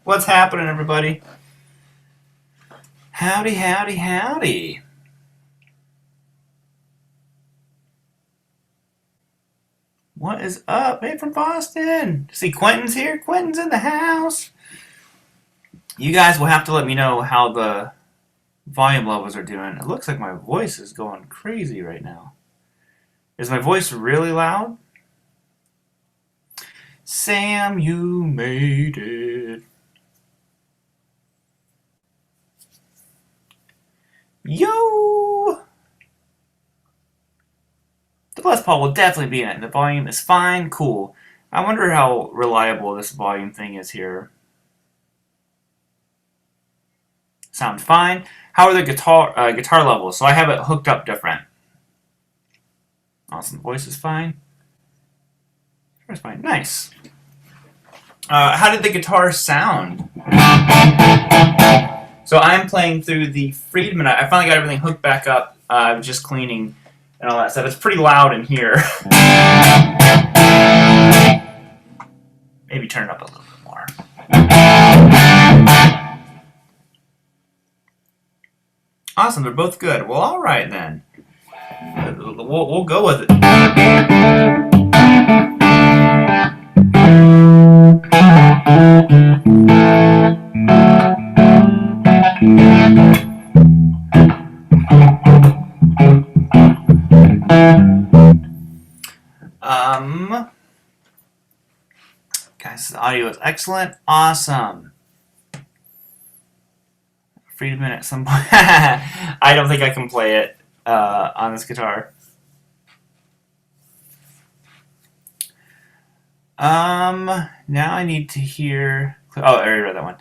What's happening, everybody? Howdy, howdy, howdy. What is up? Hey, from Boston. See, Quentin's here. Quentin's in the house. You guys will have to let me know how the volume levels are doing. It looks like my voice is going crazy right now. Is my voice really loud? Sam, you made it. Yo! The Les Paul will definitely be in it. The volume is fine, cool. I wonder how reliable this volume thing is here. Sounds fine. How are the guitar levels? So I have it hooked up different. Awesome. Voice is fine. It's fine. Nice. How did the guitar sound? So I'm playing through the Friedman. I finally got everything hooked back up. I was just cleaning and all that stuff. It's pretty loud in here. Maybe turn it up a little bit more. Awesome, they're both good. Well, all right then. We'll go with it. Guys, the audio is excellent. Awesome. Friedman at some point. I don't think I can play it on this guitar. Now I need to hear. Oh, I already read that one.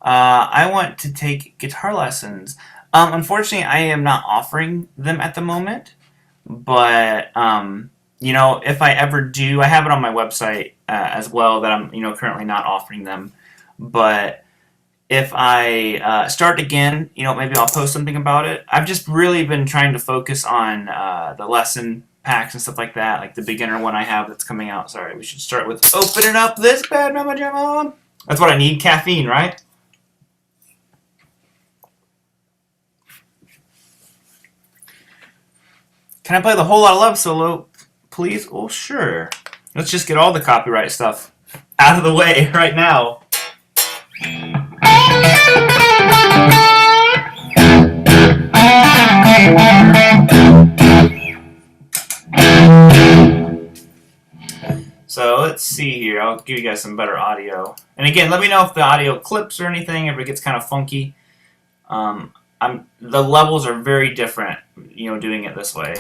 I want to take guitar lessons. Unfortunately, I am not offering them at the moment. But you know, if I ever do, I have it on my website as well that I'm currently not offering them. But if I start again, maybe I'll post something about it. I've just really been trying to focus on the lesson packs and stuff like that, like the beginner one I have that's coming out. Sorry, we should start with opening up this bad mama jamma. That's what I need, caffeine, right? Can I play the Whole Lotta Love solo, please? Oh, sure. Let's just get all the copyright stuff out of the way right now. So let's see here. I'll give you guys some better audio. And again, let me know if the audio clips or anything, if it gets kind of funky. The levels are very different, doing it this way.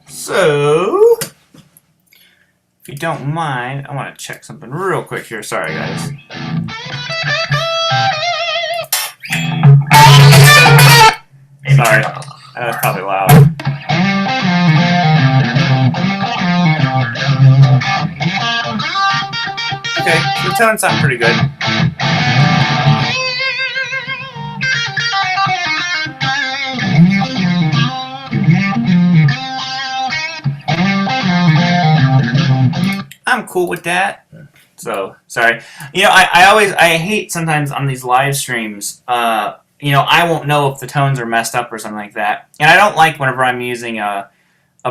So, if you don't mind, I want to check something real quick here. Sorry, guys. Sorry, that's probably loud. The tones sound pretty good. I'm cool with that. So, sorry. You know, I hate sometimes on these live streams, you know, I won't know if the tones are messed up or something like that. And I don't like whenever I'm using a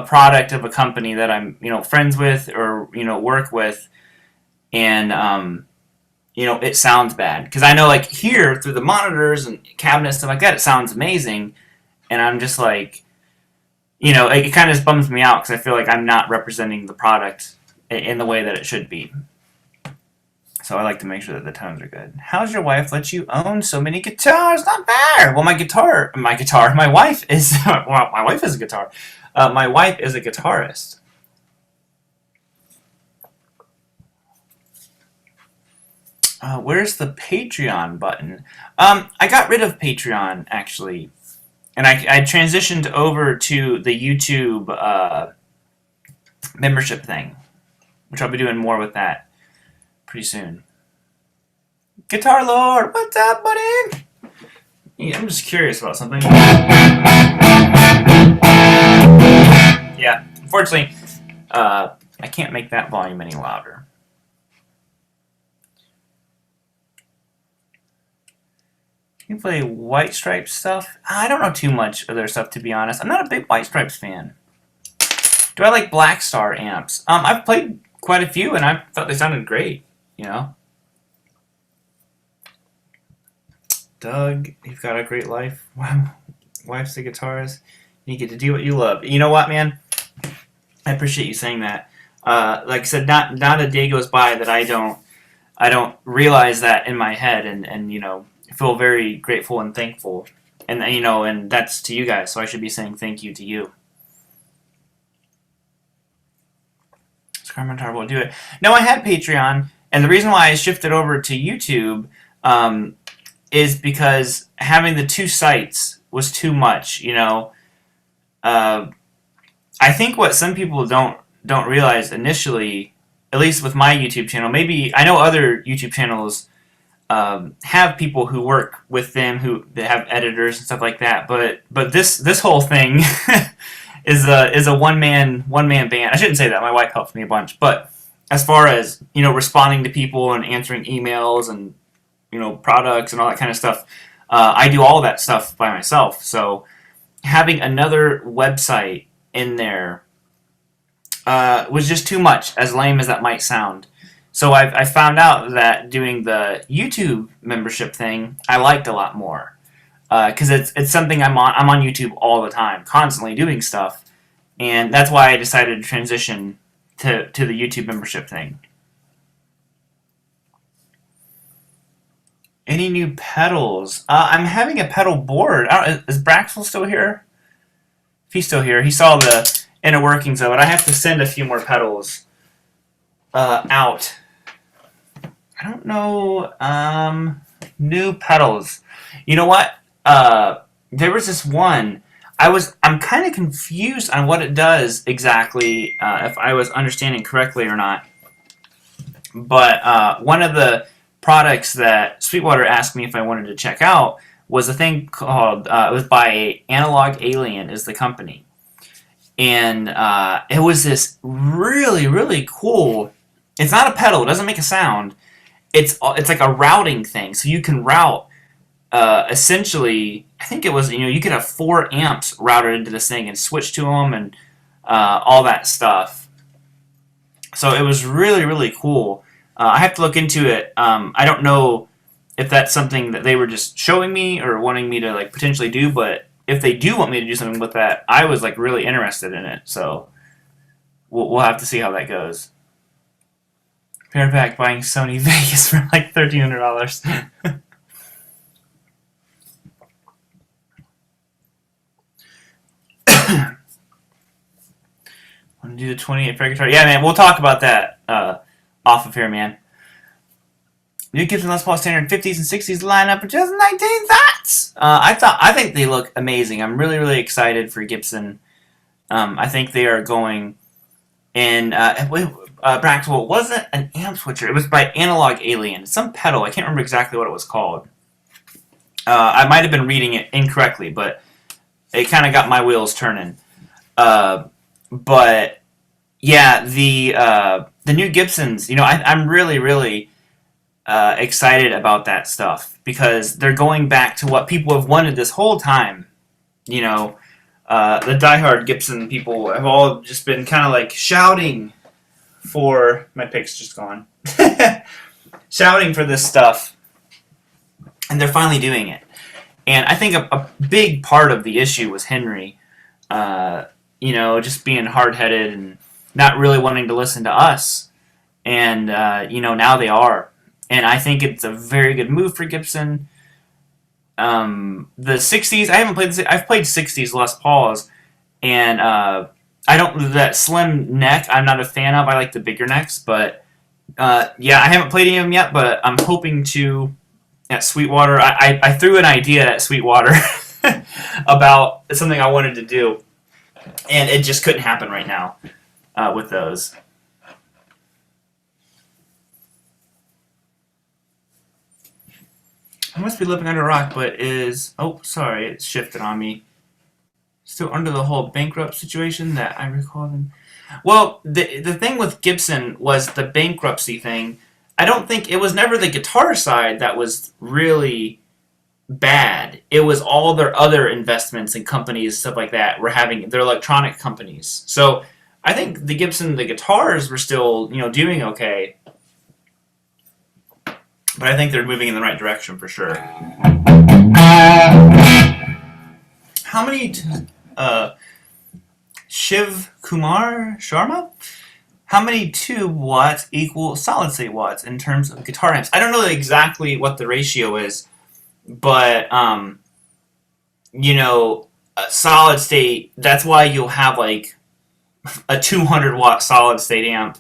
product of a company that I'm, you know, friends with or, you know, work with, and, you know, it sounds bad. Because I know, like, here, through the monitors and cabinets, stuff like that, it sounds amazing. And I'm just like, you know, it kind of just bums me out because I feel like I'm not representing the product in the way that it should be. So I like to make sure that the tones are good. How's your wife let you own so many guitars? Not fair. Well, my wife is, well, my wife is a guitar. My wife is a guitarist. Where's the Patreon button? I got rid of Patreon, actually. And I transitioned over to the YouTube membership thing, which I'll be doing more with that pretty soon. Guitar Lord, what's up, buddy? Yeah, I'm just curious about something. Yeah, unfortunately, I can't make that volume any louder. You play White Stripes stuff? I don't know too much of their stuff, to be honest. I'm not a big White Stripes fan. Do I like Black Star amps? I've played quite a few, and I thought they sounded great, you know? Doug, you've got a great life. Wow. Wife's a guitarist. You get to do what you love. You know what, man? I appreciate you saying that. Like I said, not a day goes by that I don't realize that in my head, and you know, feel very grateful and thankful, and you know, and that's to you guys. So I should be saying thank you to you. Carmen will do it. No, I had Patreon, and the reason why I shifted over to YouTube is because having the two sites was too much. You know, I think what some people don't realize initially, at least with my YouTube channel, maybe I know other YouTube channels have people who work with them that have editors and stuff like that, but this whole thing is a one man band. I shouldn't say that. My wife helps me a bunch, but as far as, you know, responding to people and answering emails and, you know, products and all that kind of stuff, I do all of that stuff by myself. So having another website in there was just too much, as lame as that might sound. So I found out that doing the YouTube membership thing I liked a lot more, because it's something I'm on YouTube all the time, constantly doing stuff, and that's why I decided to transition to the YouTube membership thing. Any new pedals? I'm having a pedal board. Is Braxel still here? If he's still here, he saw the inner workings of it. I have to send a few more pedals out. I don't know. New pedals. You know what? There was this one. I'm kind of confused on what it does exactly, if I was understanding correctly or not. But one of the products that Sweetwater asked me if I wanted to check out was a thing called, it was by Analog Alien is the company. And it was this really, really cool, it's not a pedal, it doesn't make a sound. It's like a routing thing, so you can route, essentially, I think it was, you know, you could have 4 amps routed into this thing and switch to them and all that stuff. So it was really, really cool. I have to look into it. I don't know if that's something that they were just showing me or wanting me to like potentially do, but if they do want me to do something with that, I was like really interested in it. So we'll have to see how that goes. Bareback buying Sony Vegas for like $1,300. Want to do the 28 fret guitar? Yeah, man, we'll talk about that off of here, man. New Gibson Les Paul Standard 50s and 60s lineup for just 19 thoughts. I think they look amazing. I'm really, really excited for Gibson. I think they are going And Braxwell, it wasn't an amp switcher. It was by Analog Alien. Some pedal. I can't remember exactly what it was called. I might have been reading it incorrectly, but it kind of got my wheels turning. But yeah, the new Gibsons. I'm really, really excited about that stuff because they're going back to what people have wanted this whole time. The diehard Gibson people have all just been kind of like shouting for my pick's just gone, shouting for this stuff, and they're finally doing it. And I think a big part of the issue was Henry, just being hard-headed and not really wanting to listen to us. And now they are, and I think it's a very good move for Gibson. The 60s, I haven't played this. I've played 60s Les Pauls, and that slim neck I'm not a fan of. I like the bigger necks, but I haven't played any of them yet, but I'm hoping to at Sweetwater. I threw an idea at Sweetwater about something I wanted to do, and it just couldn't happen right now with those. I must be living under a rock, but sorry, it shifted on me. Still under the whole bankrupt situation that I recall them. Well, the thing with Gibson was the bankruptcy thing. I don't think it was never the guitar side that was really bad. It was all their other investments and companies, stuff like that, were having their electronic companies. So I think the guitars were still, doing okay. But I think they're moving in the right direction for sure. How many Shiv Kumar Sharma? How many tube watts equal solid state watts in terms of guitar amps? I don't know exactly what the ratio is, but a solid state, that's why you'll have like a 200 watt solid state amp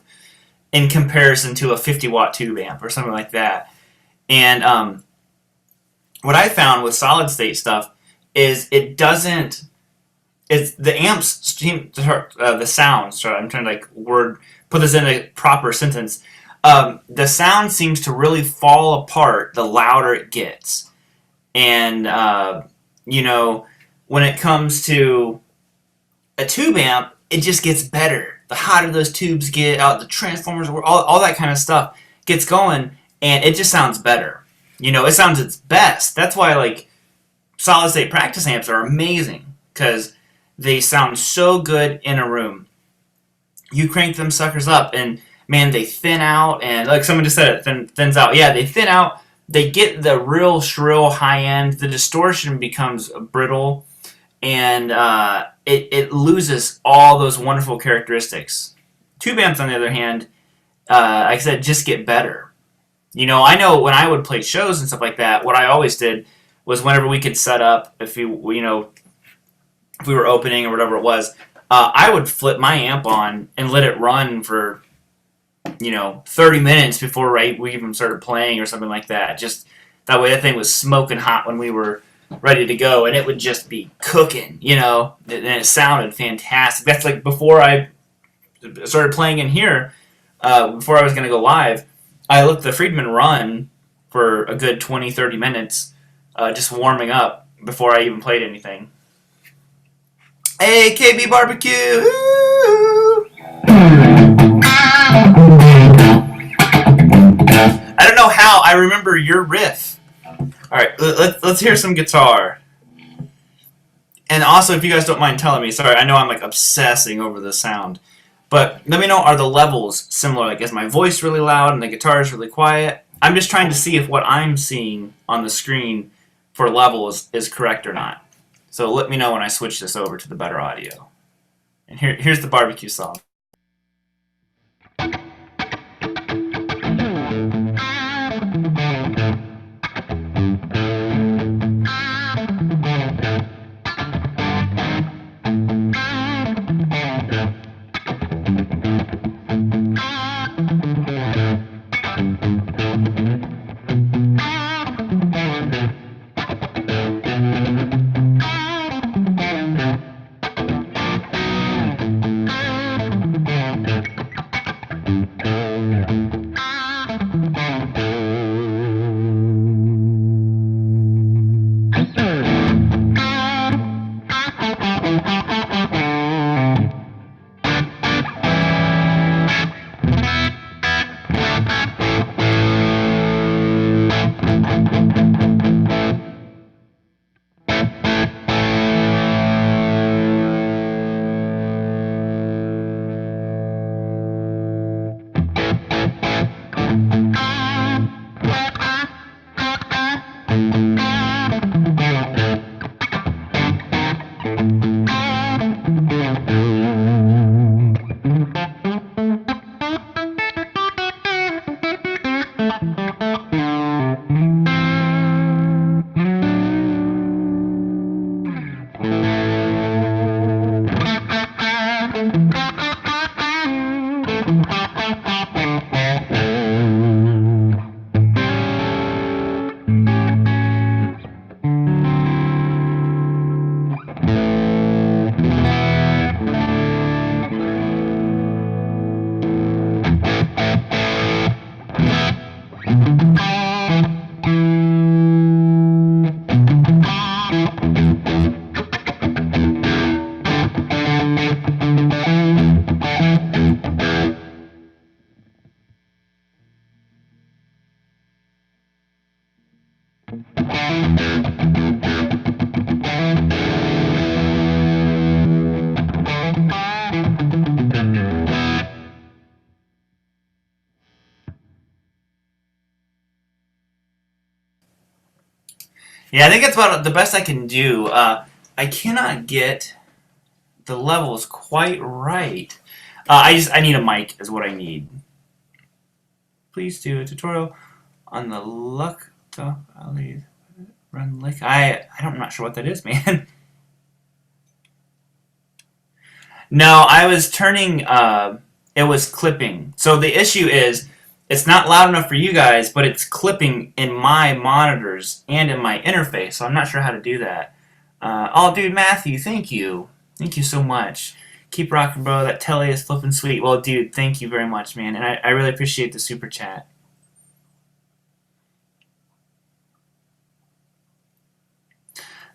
in comparison to a 50 watt tube amp or something like that. And what I found with solid state stuff is the amps, the sound, sorry, I'm trying to put this in a proper sentence. The sound seems to really fall apart the louder it gets. And, when it comes to a tube amp, it just gets better. The hotter those tubes get, the transformers, all that kind of stuff gets going, and it just sounds better. It sounds its best. That's why, solid state practice amps are amazing, because they sound so good in a room. You crank them suckers up, and man, they thin out, and like someone just said, it thins out. Yeah, they thin out. They get the real shrill high end. The distortion becomes brittle, and it loses all those wonderful characteristics. Tube amps, on the other hand, like I said, just get better. I know when I would play shows and stuff like that, what I always did was whenever we could set up, if we were opening or whatever it was, I would flip my amp on and let it run for 30 minutes before we even started playing or something like that. Just that way that thing was smoking hot when we were ready to go, and it would just be cooking, and it sounded fantastic. That's like before I started playing in here, before I was going to go live, I let the Friedman run for a good 20-30 minutes, just warming up before I even played anything. Hey, KB Barbecue! I don't know how I remember your riff. Alright, let's hear some guitar. And also, if you guys don't mind telling me, sorry, I know I'm obsessing over the sound, but let me know, are the levels similar? Is my voice really loud and the guitar is really quiet? I'm just trying to see if what I'm seeing on the screen for levels is correct or not. So let me know when I switch this over to the better audio. And here's the barbecue song. Yeah, I think that's about the best I can do. I cannot get the levels quite right. I need a mic is what I need. Please do a tutorial on the luck run lick. I'm not sure what that is, man. No, I was turning. It was clipping. So the issue is, it's not loud enough for you guys, but it's clipping in my monitors and in my interface. So I'm not sure how to do that. Oh, dude, Matthew, thank you. Thank you so much. Keep rocking, bro. That telly is flipping sweet. Well, dude, thank you very much, man. And I really appreciate the super chat.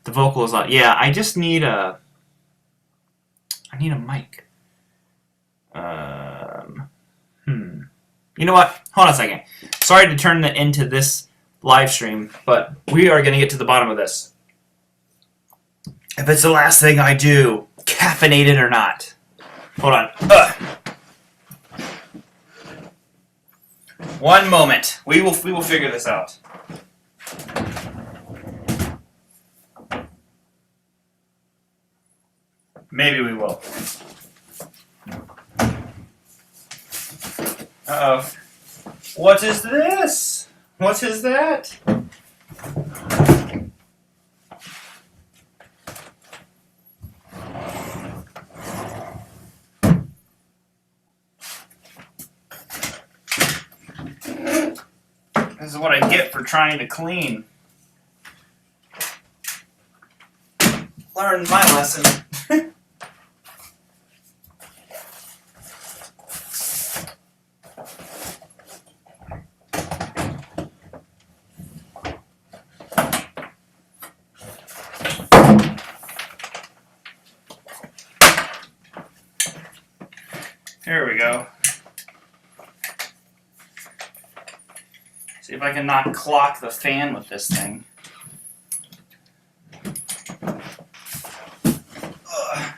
The vocal is loud. Yeah, I just need a... I need a mic. You know what? Hold on a second. Sorry to turn that into this live stream, but we are going to get to the bottom of this. If it's the last thing I do, caffeinated or not. Hold on. One moment. We will figure this out. Maybe we will. Uh-oh. What is this? What is that? This is what I get for trying to clean. Learn my lesson. There we go. See if I can not clock the fan with this thing. Ugh.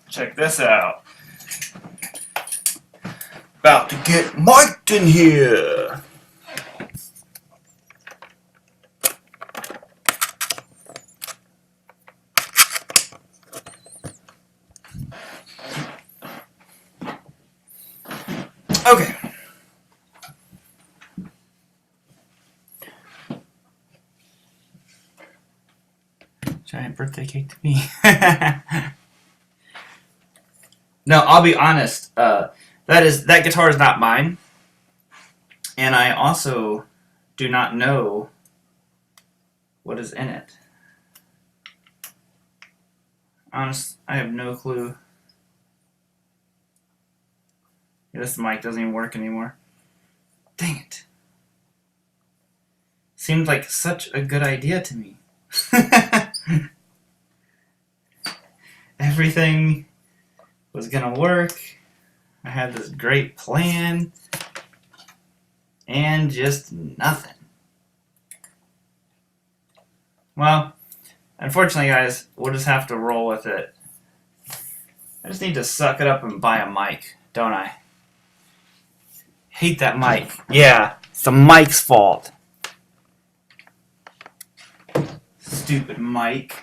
Check this out. About to get mic'd in here. Okay. Giant birthday cake to me. No, I'll be honest. That guitar is not mine, and I also do not know what is in it. Honest, I have no clue. This mic doesn't even work anymore. Dang it. Seemed like such a good idea to me. Everything was gonna work. I had this great plan. And just nothing. Well, unfortunately, guys, we'll just have to roll with it. I just need to suck it up and buy a mic, don't I? Hate that mic. Yeah, it's the mic's fault. Stupid mic.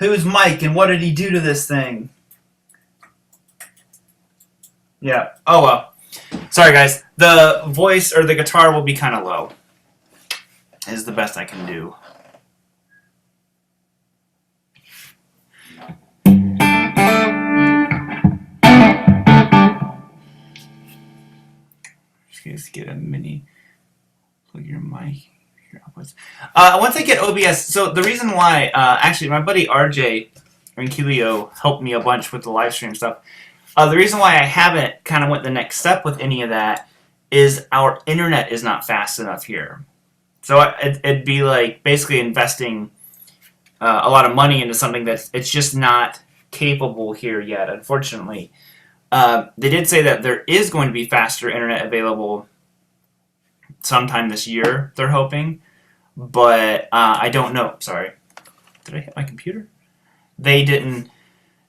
Who's Mike and what did he do to this thing? Yeah. Oh well. Sorry guys. The voice or the guitar will be kind of low. Is the best I can do. Just get a mini. Plug your mic. Once I get OBS, so the reason why, actually, my buddy RJ Rinquilio helped me a bunch with the live stream stuff. The reason why I haven't kind of went the next step with any of that is our internet is not fast enough here. So it'd be like basically investing a lot of money into something that's it's just not capable here yet, unfortunately. They did say that there is going to be faster internet available sometime this year, they're hoping. But I don't know. Sorry. Did I hit my computer? They didn't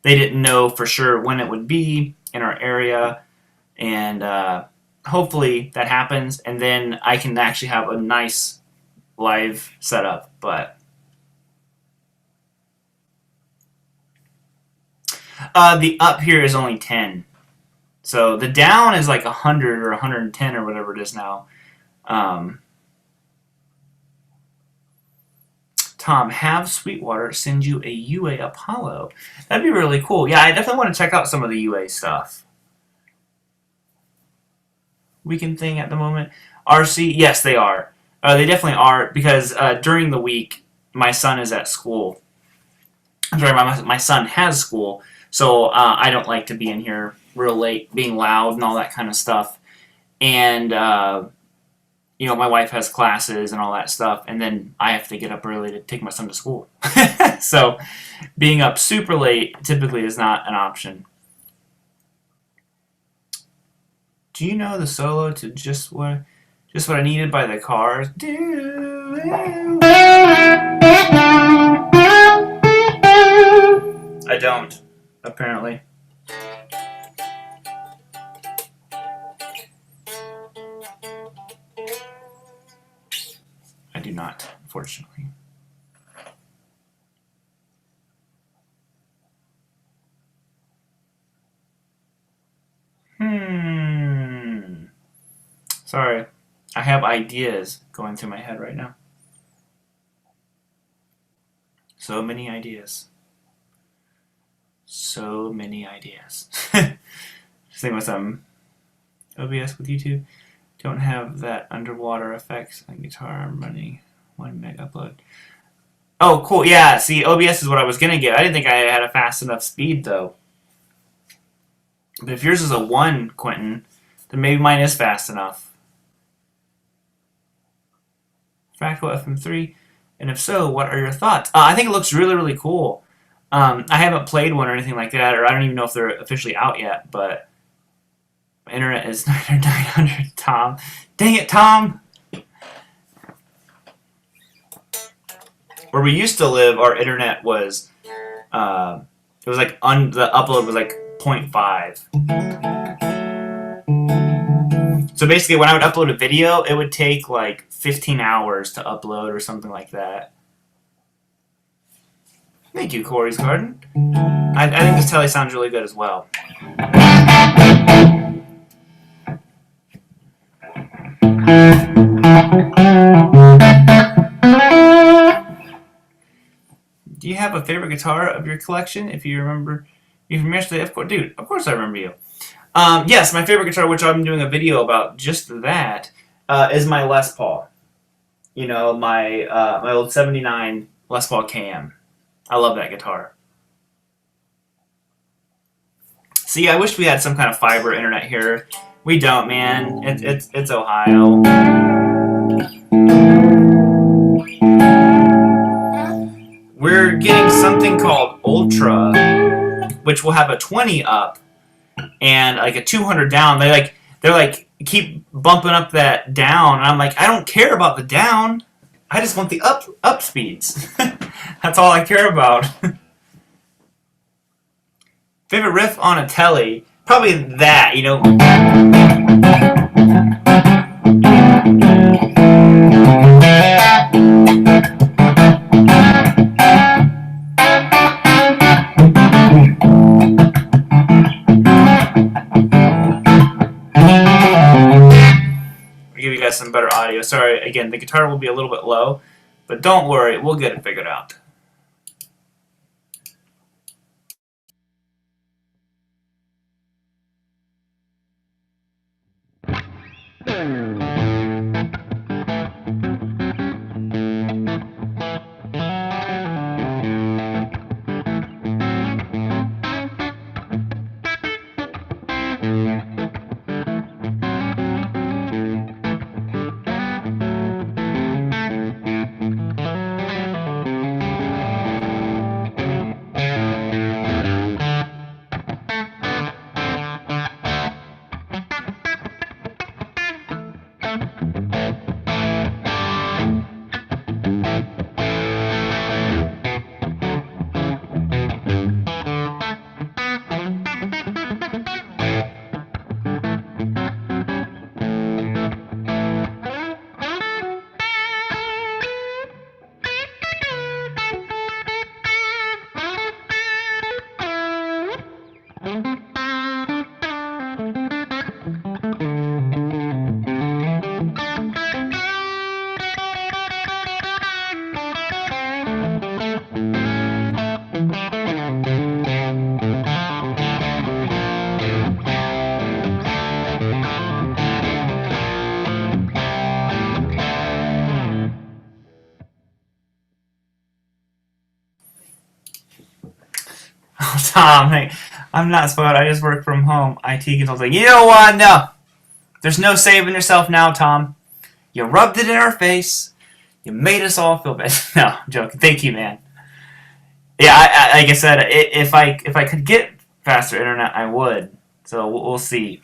they didn't know for sure when it would be in our area, and hopefully that happens, and then I can actually have a nice live setup. But the up here is only 10, so the down is like 100 or 110 or whatever it is now. Tom, have Sweetwater send you a UA Apollo. That'd be really cool. Yeah, I definitely want to check out some of the UA stuff. Weekend thing at the moment. RC, yes, they are. They definitely are, because during the week, my son is at school. I'm sorry, my son has school, so I don't like to be in here real late, being loud and all that kind of stuff. And you know, my wife has classes and all that stuff, and then I have to get up early to take my son to school. So being up super late typically is not an option. Do you know the solo to Just What I Needed by the Cars? I don't, apparently. I do not, unfortunately. Sorry. I have ideas going through my head right now. So many ideas. So many ideas. Same with OBS with YouTube. Don't have that underwater effects on guitar. I'm running 1 meg upload. Oh, cool. Yeah, see, OBS is what I was going to get. I didn't think I had a fast enough speed, though. But if yours is a 1, Quentin, then maybe mine is fast enough. Fractal FM3? And if so, what are your thoughts? I think it looks really, really cool. I haven't played one or anything like that, or I don't even know if they're officially out yet, but my internet is 900, Tom. Dang it, Tom! Where we used to live, our internet was, it was like, the upload was like 0.5. So basically, when I would upload a video, it would take like 15 hours to upload or something like that. Thank you, Corey's Garden. I think this telly sounds really good as well. Do you have a favorite guitar of your collection? If you remember, if you yesterday, of course, dude, of course I remember you. Yes, my favorite guitar, which I'm doing a video about just that, is my Les Paul. You know, my old '79 Les Paul KM. I love that guitar. See, I wish we had some kind of fiber internet here. We don't, man. It's Ohio. We're getting something called Ultra, which will have a 20 up and like a 200 down. They're like keep bumping up that down, and I'm like, I don't care about the down. I just want the up speeds. That's all I care about. Favorite riff on a telly? Probably that, you know. Give you guys some better audio. Sorry, again, the guitar will be a little bit low, but don't worry, we'll get it figured out. Oh, Tom, hey, I'm not spoiled. I just work from home. IT consulting. You know what? No. There's no saving yourself now, Tom. You rubbed it in our face. You made us all feel bad. No, I'm joking. Thank you, man. Yeah, like I said, if I could get faster internet, I would. So we'll see.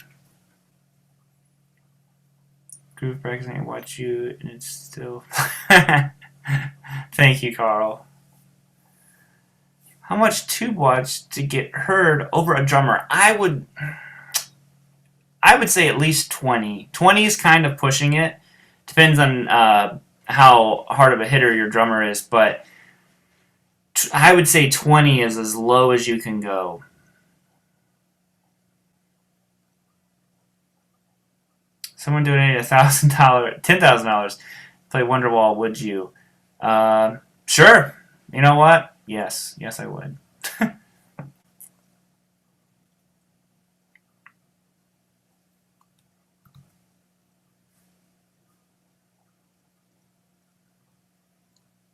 Groove practicing, I watch you, and it's still. Thank you, Carl. How much tube watch to get heard over a drummer? I would say at least 20. 20 is kind of pushing it. Depends on how hard of a hitter your drummer is, but I would say 20 is as low as you can go. Someone donated $1,000, $10,000 play Wonderwall. Would you? Sure. You know what? Yes, I would.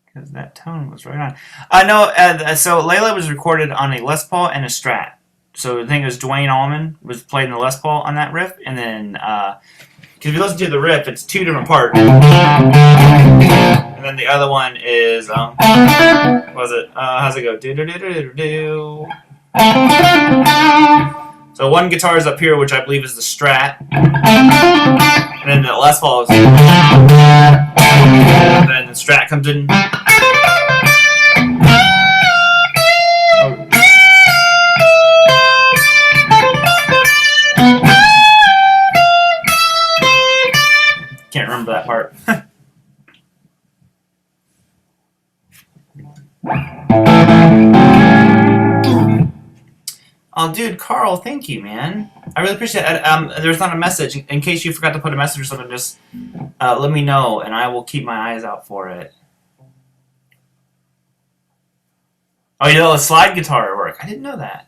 Because that tone was right on. No, so Layla was recorded on a Les Paul and a Strat. So the thing is, Dwayne Allman was played in the Les Paul on that riff, and then because if you listen to the riff, it's two different parts, and then the other one is what was it? How's it go? Do do do do do. So one guitar is up here, which I believe is the Strat, and then the Les Paul is, and then the Strat comes in. Can't remember that part. Oh, dude, Carl, thank you, man. I really appreciate it. There's not a message. In case you forgot to put a message or something, just let me know, and I will keep my eyes out for it. Oh, you know, a slide guitar at work. I didn't know that.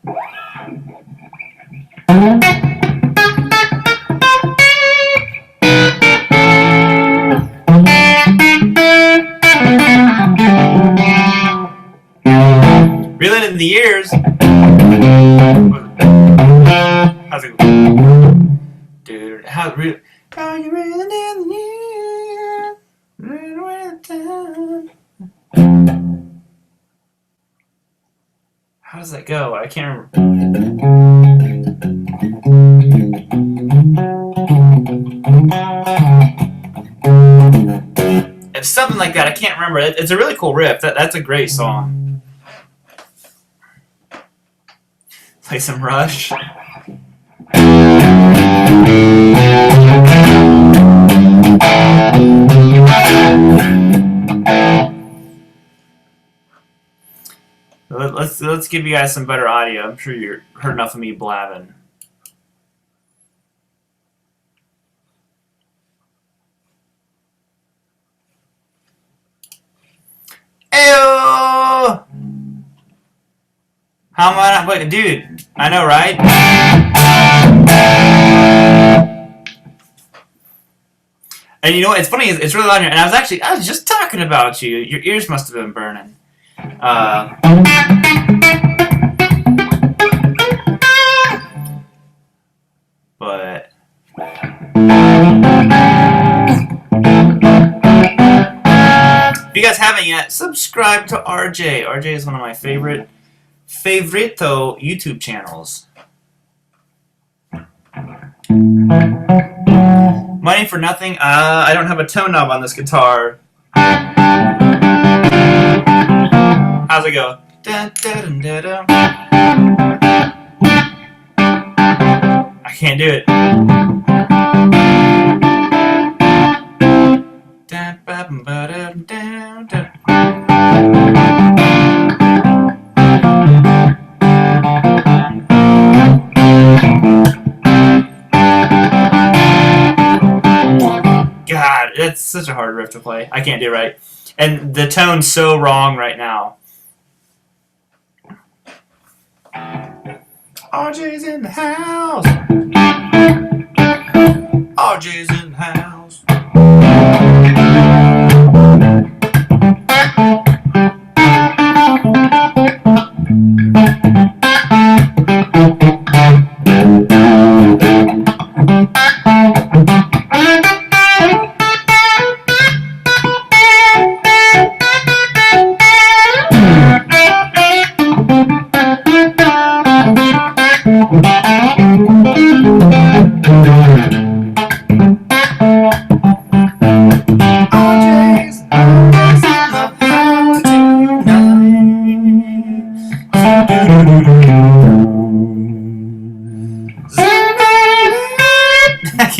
Reeling in the years. How's it go? Dude, how you reeling in the years? Reeling away the time. How does that go? I can't remember. It's something like that. I can't remember. It's a really cool riff. That's a great song. Play some Rush. Let's give you guys some better audio. I'm sure you've heard enough of me blabbing. Ayo! How am I not? Wait, dude, I know, right? And you know what? It's funny. It's really loud here. And I was just talking about you. Your ears must have been burning. But if you guys haven't yet, subscribe to RJ. RJ is one of my favorito YouTube channels. Money for nothing. I don't have a tone knob on this guitar. How's it go? Da, da, da, da, da. I can't do it. Da, ba, ba, da, da, da. God, it's such a hard riff to play. I can't do it right. And the tone's so wrong right now. RJ's in the house. RJ's in the house.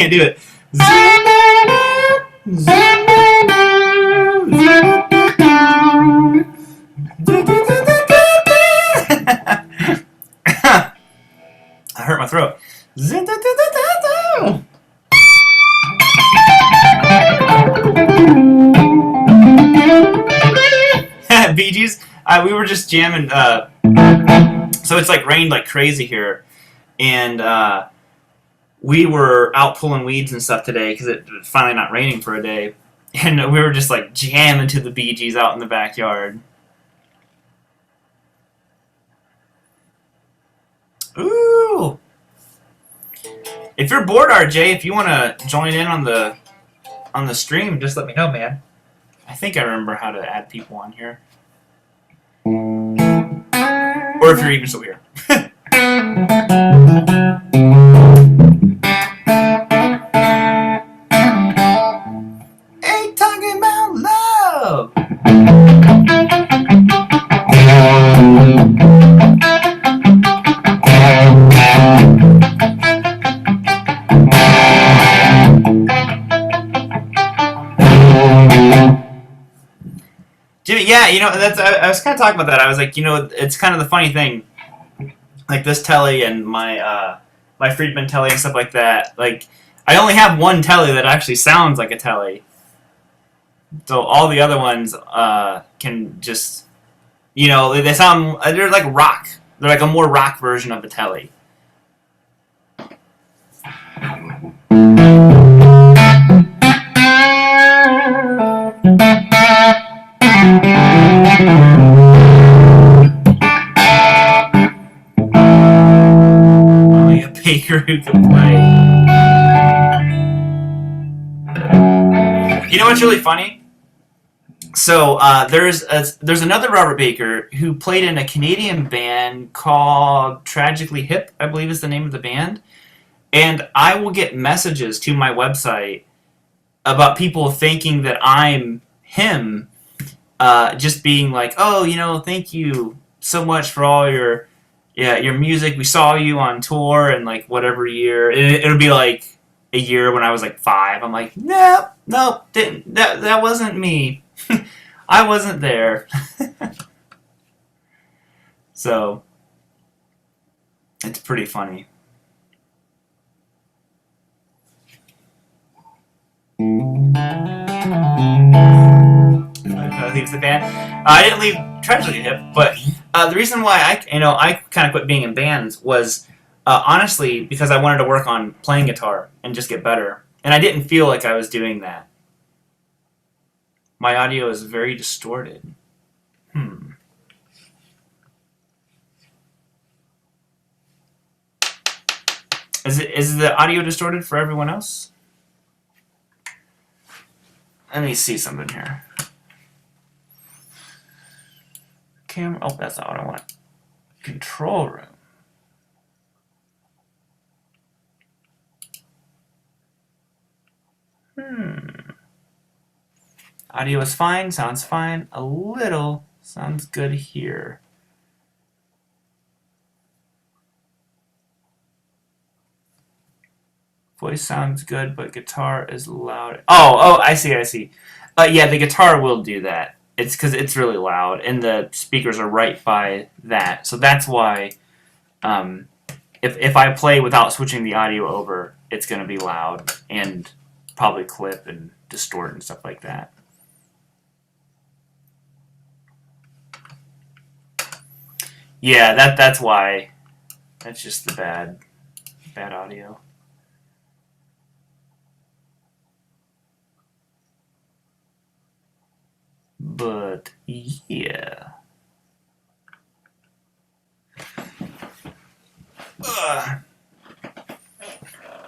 can't do it. I hurt my throat. Bee Gees. We were just jamming. So it's like rained like crazy here, and we were out pulling weeds and stuff today because it's finally not raining for a day, and we were just like jamming to the Bee Gees out in the backyard. Ooh! If you're bored, RJ, if you want to join in on the stream, just let me know, man. I think I remember how to add people on here. Or if you're even still here. Ain't talking about love. Jimmy, yeah, you know, that's I was kind of talking about that. I was like, you know, it's kind of the funny thing, like this telly and my my Friedman telly and stuff like that. Like, I only have one telly that actually sounds like a telly, so all the other ones can just, you know, they sound, they're like rock. They're like a more rock version of the telly. Only a baker who can play. You know what's really funny? So there's another Robert Baker who played in a Canadian band called Tragically Hip, I believe is the name of the band. And I will get messages to my website about people thinking that I'm him, just being like, oh, you know, thank you so much for all your music. We saw you on tour and like whatever year. It'll be like a year when I was like 5. I'm like, no, didn't that wasn't me. I wasn't there. So it's pretty funny. Leaves the band. I didn't leave Tragically Hip, but the reason why I kind of quit being in bands was honestly because I wanted to work on playing guitar and just get better, and I didn't feel like I was doing that. My audio is very distorted. Is the audio distorted for everyone else? Let me see something here. Camera. Oh, that's not what I want. Control room. Audio is fine. Sounds fine. A little sounds good here. Voice sounds good, but guitar is loud. Oh, I see. Yeah, the guitar will do that. It's because it's really loud, and the speakers are right by that. So that's why, if I play without switching the audio over, it's going to be loud and probably clip and distort and stuff like that. Yeah, that's why. That's just the bad audio. But yeah.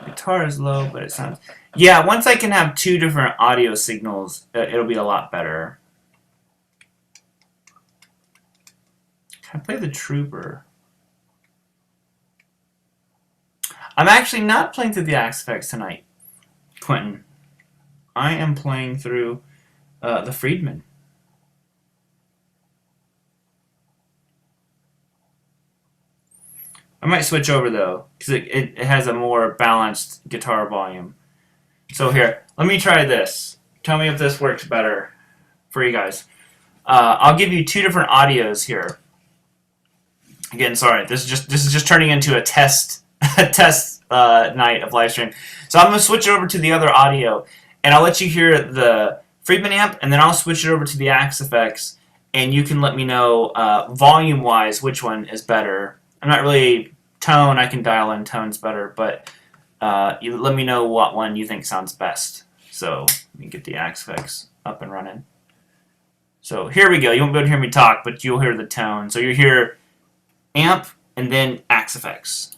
Guitar is low, but it sounds... Yeah, once I can have 2 different audio signals, it'll be a lot better. Can I play the Trooper? I'm actually not playing through the Axe Effects tonight, Quentin. I am playing through the Friedman. I might switch over though, because it has a more balanced guitar volume. So here, let me try this. Tell me if this works better for you guys. I'll give you two different audios here. Again, sorry, this is just turning into a test night of live stream. So I'm gonna switch it over to the other audio, and I'll let you hear the Friedman amp, and then I'll switch it over to the Axe effects, and you can let me know volume wise which one is better. I'm not really tone. I can dial in tones better, but you let me know what one you think sounds best. So let me get the Axe effects up and running. So here we go. You won't be able to hear me talk, but you'll hear the tone. So you hear amp and then Axe effects.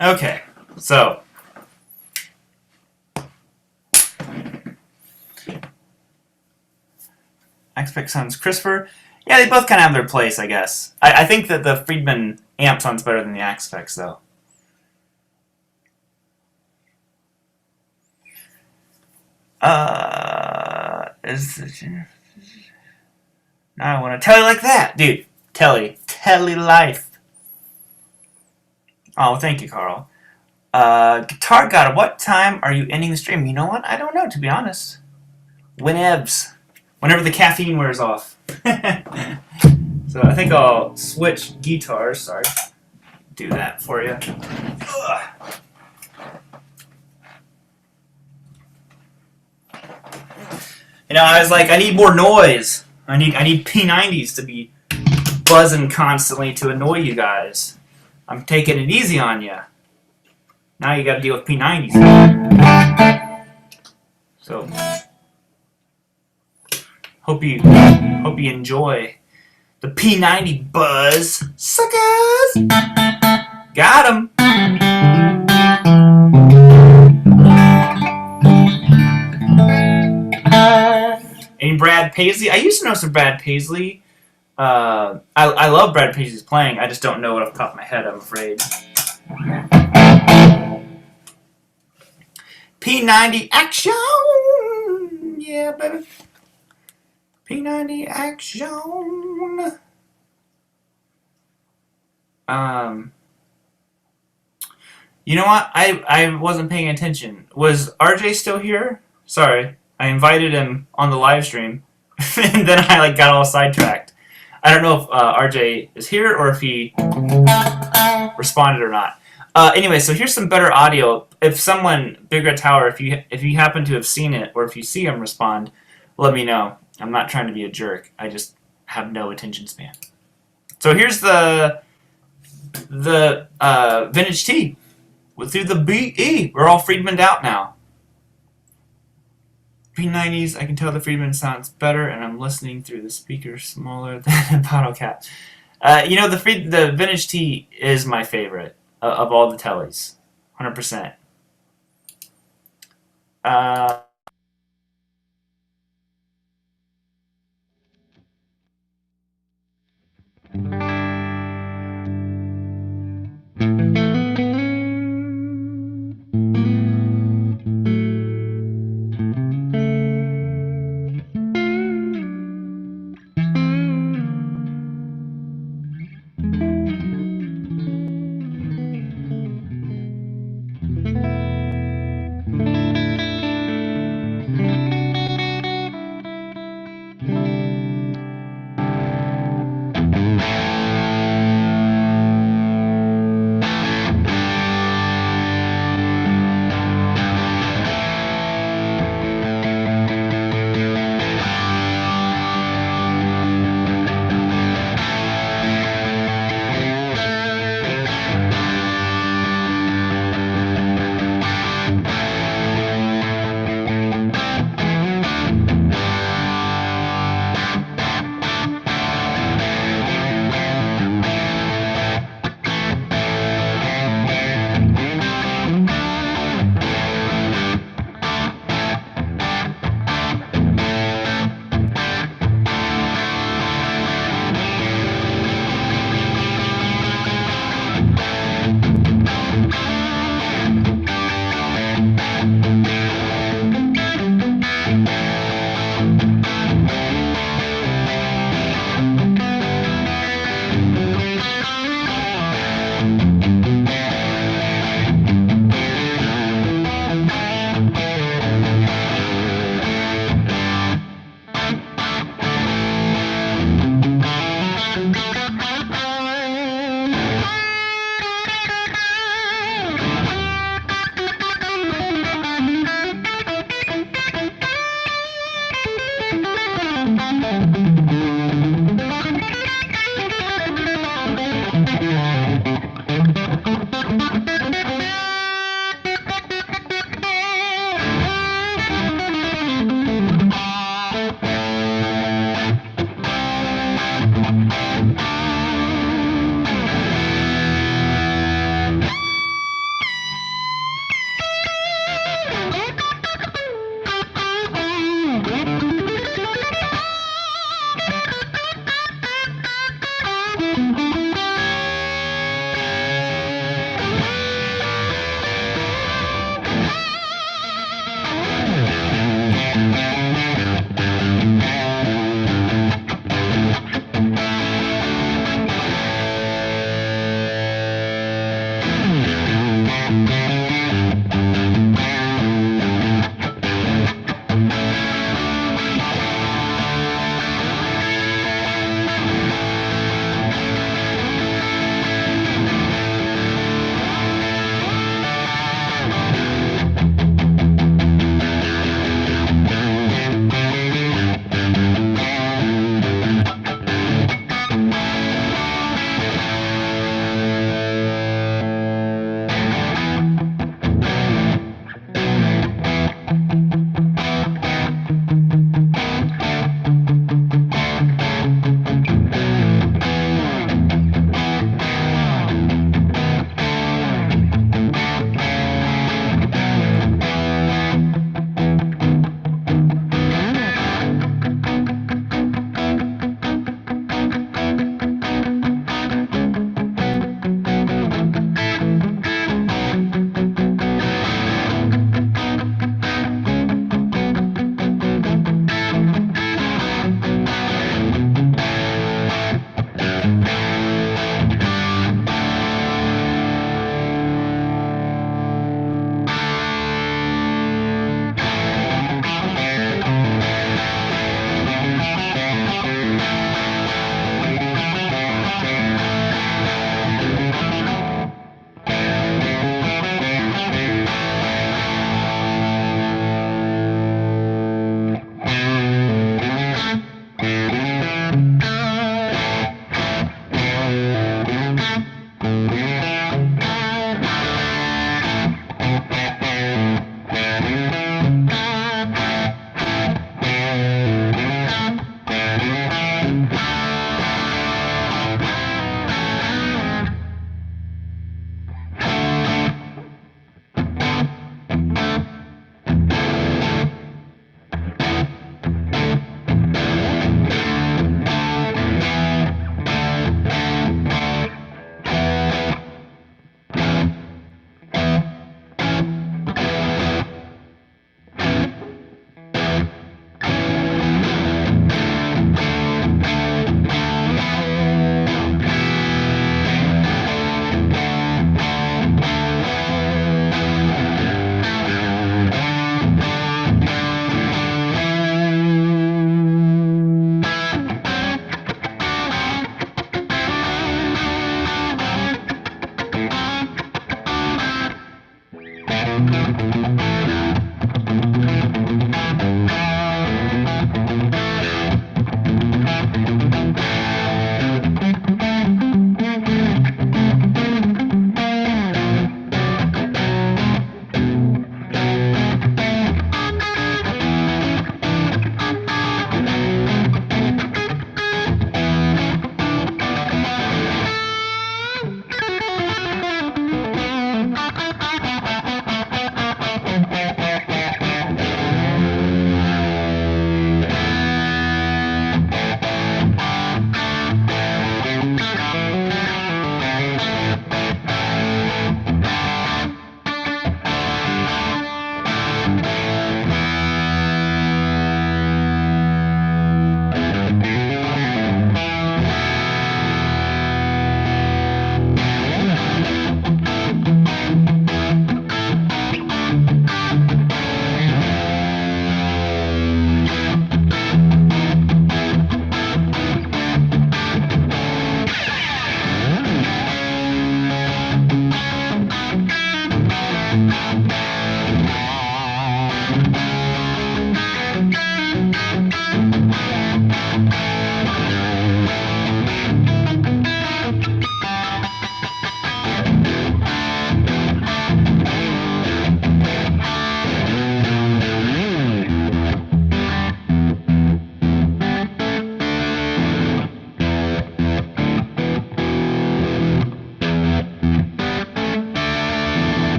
Okay, so Axe sounds crisper. Yeah, they both kind of have their place, I guess. I think that the Friedman amp sounds better than the Axe effects, though. Now I want to tell you like that, dude. Telly life. Oh, thank you, Carl. Guitar God, what time are you ending the stream? You know what? I don't know, to be honest. Whenever the caffeine wears off. So I think I'll switch guitars. Sorry. Do that for you. Ugh. You know, I was like, I need more noise. I need P90s to be buzzing constantly to annoy you guys. I'm taking it easy on you. Now you got to deal with P90s. So hope you enjoy the P90 buzz, suckers. Got 'em. Any Brad Paisley? I used to know some Brad Paisley. I love Brad Paisley's playing. I just don't know it off the top of my head, I'm afraid. P90 action! Yeah, baby. P90 action! You know what? I wasn't paying attention. Was RJ still here? Sorry. I invited him on the live stream, and then I got all sidetracked. I don't know if RJ is here or if he responded or not. Anyway, so here's some better audio. If someone, Big Red Tower, if you happen to have seen it, or if you see him respond, let me know. I'm not trying to be a jerk. I just have no attention span. So here's the vintage T through the BE. We're all Friedmaned out now. P90s, I can tell the Friedman sounds better, and I'm listening through the speaker smaller than a bottle cap. You know, the vintage T is my favorite of all the tellies, 100%.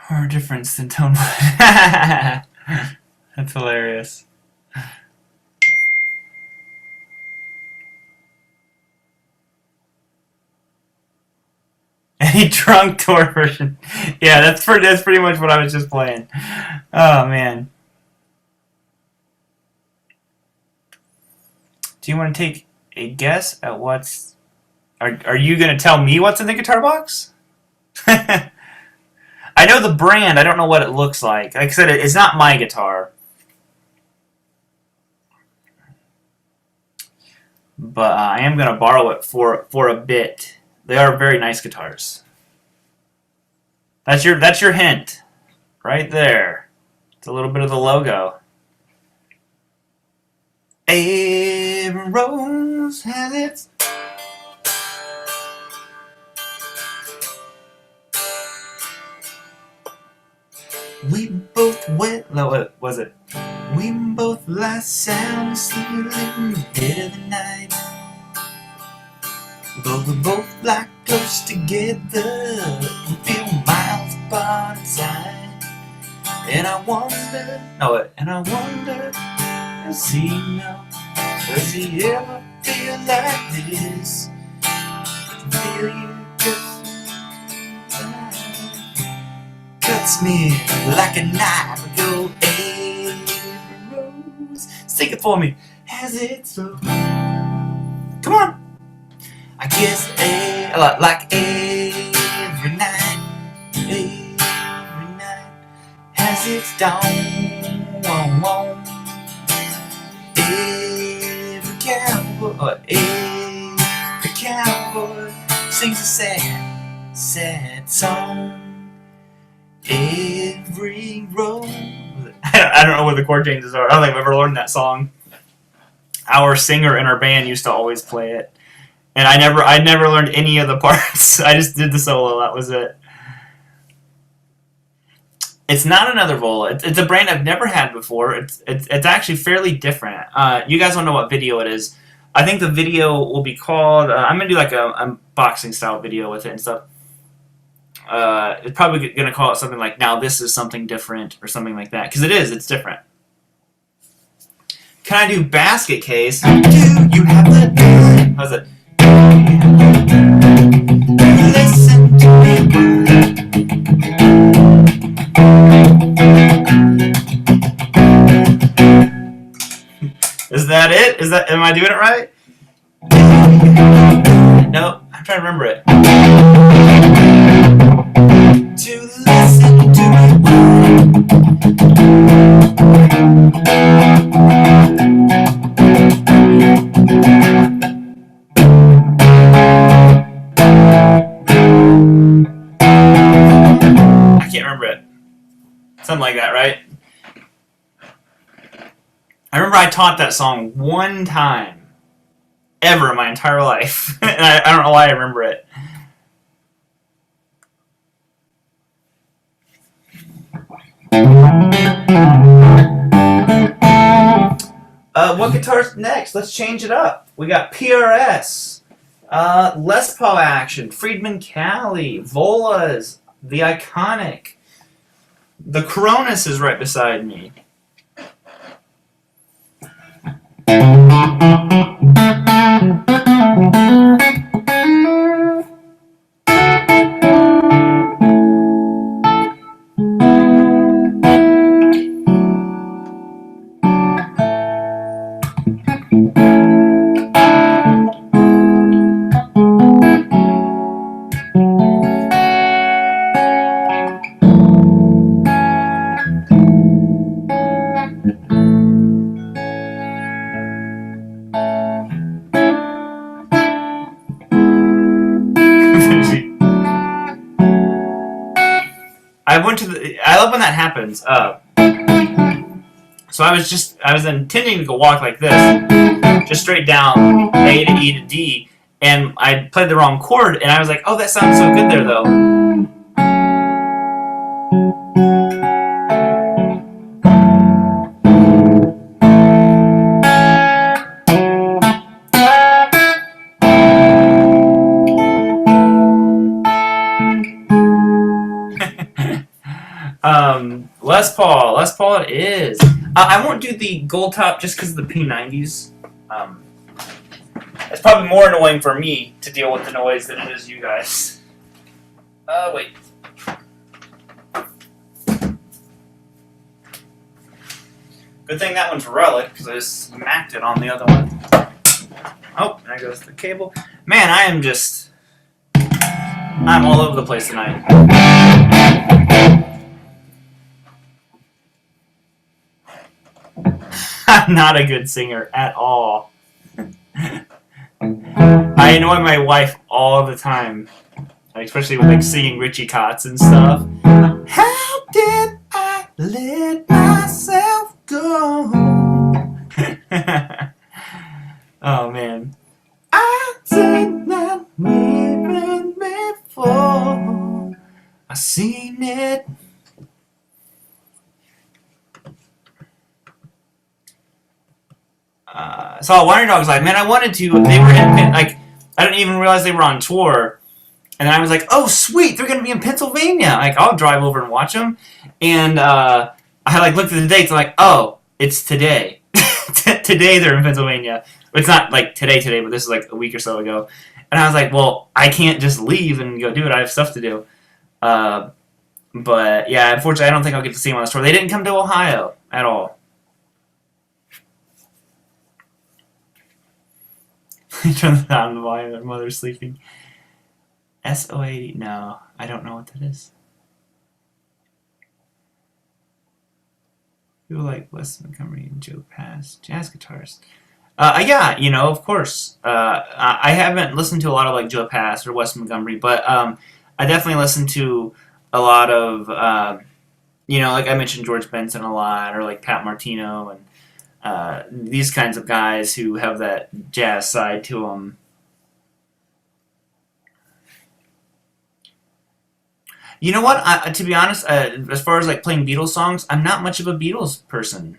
More difference than tone. That's hilarious. Any drunk tour version? Yeah, that's pretty much what I was just playing. Oh man. Do you want to take a guess at what's? Are you gonna tell me what's in the guitar box? I know the brand. I don't know what it looks like. Like I said, it's not my guitar. But I am going to borrow it for a bit. They are very nice guitars. That's your hint, right there. It's a little bit of the logo. Every rose has its. We both went. No, what was it? We both lie sound asleep in the dead of the night. But we both lie close together, we feel miles apart inside. And I wonder, does he know? Does he ever feel like this? Feel you cuts me like a knife. I go, every rose, sing it for me, has its soul. Come on. I guess like every night has its dawn. Every cowboy sings a sad, sad song. Every road. I don't know what the chord changes are. I don't think I've ever learned that song. Our singer in our band used to always play it. And I never learned any of the parts. I just did the solo. That was it. It's not another Vola. It's a brand I've never had before. It's actually fairly different. You guys don't know what video it is. I think the video will be called. I'm gonna do like a unboxing style video with it and stuff. It's probably gonna call it something like "Now This Is Something Different" or something like that, because it is. It's different. Can I do basket case? Do you have the time? How's it? Listen to me. Is that it? Am I doing it right? No, I'm trying to remember it. To listen to I can't remember it. Something like that, right? I remember I taught that song one time ever in my entire life. And I don't know why I remember it. What guitar's next? Let's change it up. We got PRS, Les Paul action, Friedman Cali, Volas, the Iconic. The Cronus is right beside me. I love when that happens. So I was intending to go walk like this, just straight down A to E to D, and I played the wrong chord, and I was like, oh, that sounds so good there, though. Les Paul. Les Paul it is. I won't do the gold top just because of the P90s. It's probably more annoying for me to deal with the noise than it is you guys. Wait. Good thing that one's relic, because I just smacked it on the other one. Oh, there goes the cable. Man, I'm all over the place tonight. I'm not a good singer at all. I annoy my wife all the time, especially with like singing Richie Cots and stuff. How did I let myself go? Oh man, I did not even before I seen it. Saw Wonder Dogs live. Man, I wanted to. They were in like I didn't even realize they were on tour, and then I was like, "Oh, sweet! They're gonna be in Pennsylvania. Like, I'll drive over and watch them." And I like looked at the dates. I'm like, "Oh, it's today. Today they're in Pennsylvania. It's not like today, but this is like a week or so ago." And I was like, "Well, I can't just leave and go do it. I have stuff to do." But yeah, unfortunately, I don't think I'll get to see them on the tour. They didn't come to Ohio at all. Turn down the volume. Their mother's sleeping. SO80. No, I don't know what that is. People like Wes Montgomery and Joe Pass. Jazz guitars. Yeah, of course. I haven't listened to a lot of like Joe Pass or Wes Montgomery, but I definitely listen to a lot of, like I mentioned George Benson a lot, or like Pat Martino and these kinds of guys who have that jazz side to them. You know what? To be honest, as far as like playing Beatles songs, I'm not much of a Beatles person.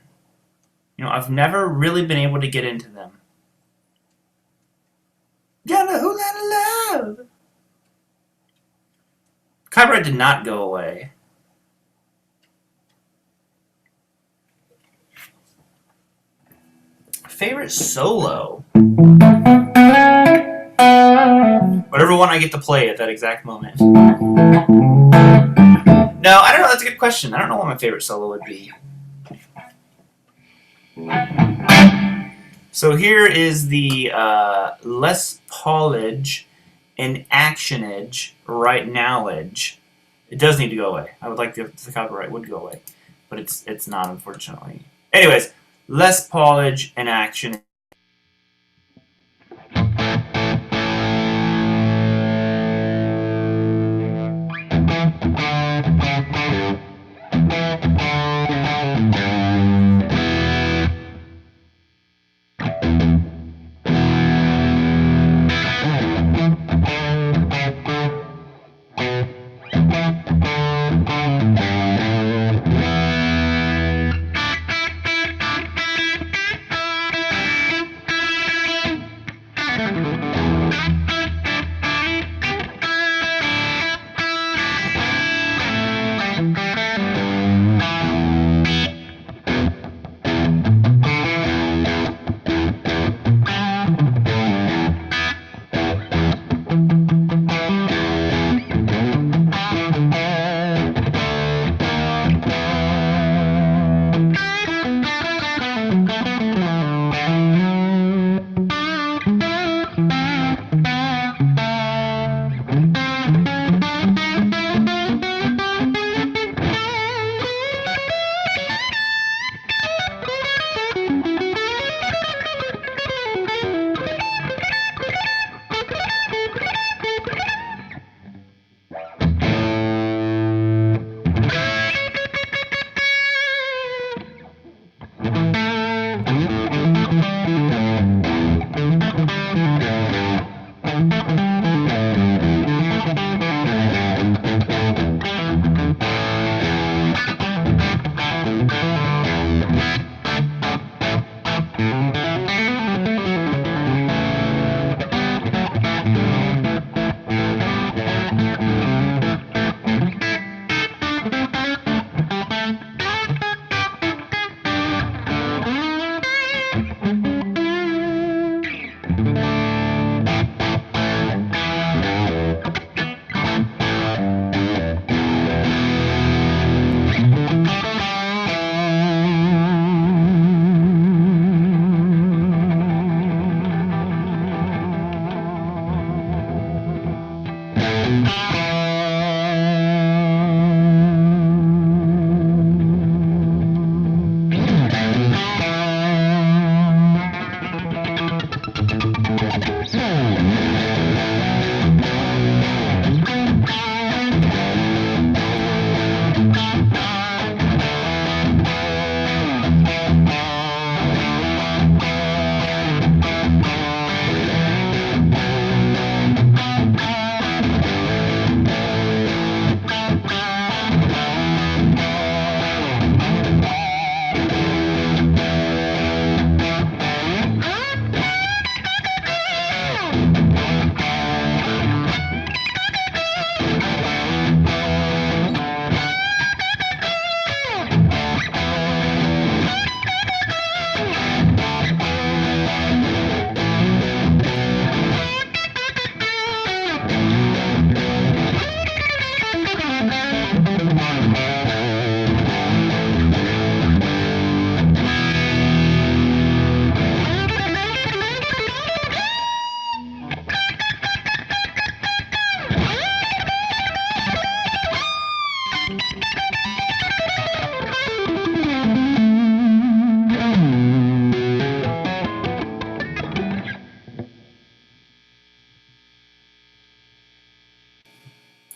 I've never really been able to get into them. Got a whole lot of love. Copyright did not go away. Favorite solo? Whatever one I get to play at that exact moment. No, I don't know. That's a good question. I don't know what my favorite solo would be. So here is the Les Paulage and Actionage right nowage. It does need to go away. I would like the copyright would go away, but it's not, unfortunately. Anyways, Les Paulage and Action.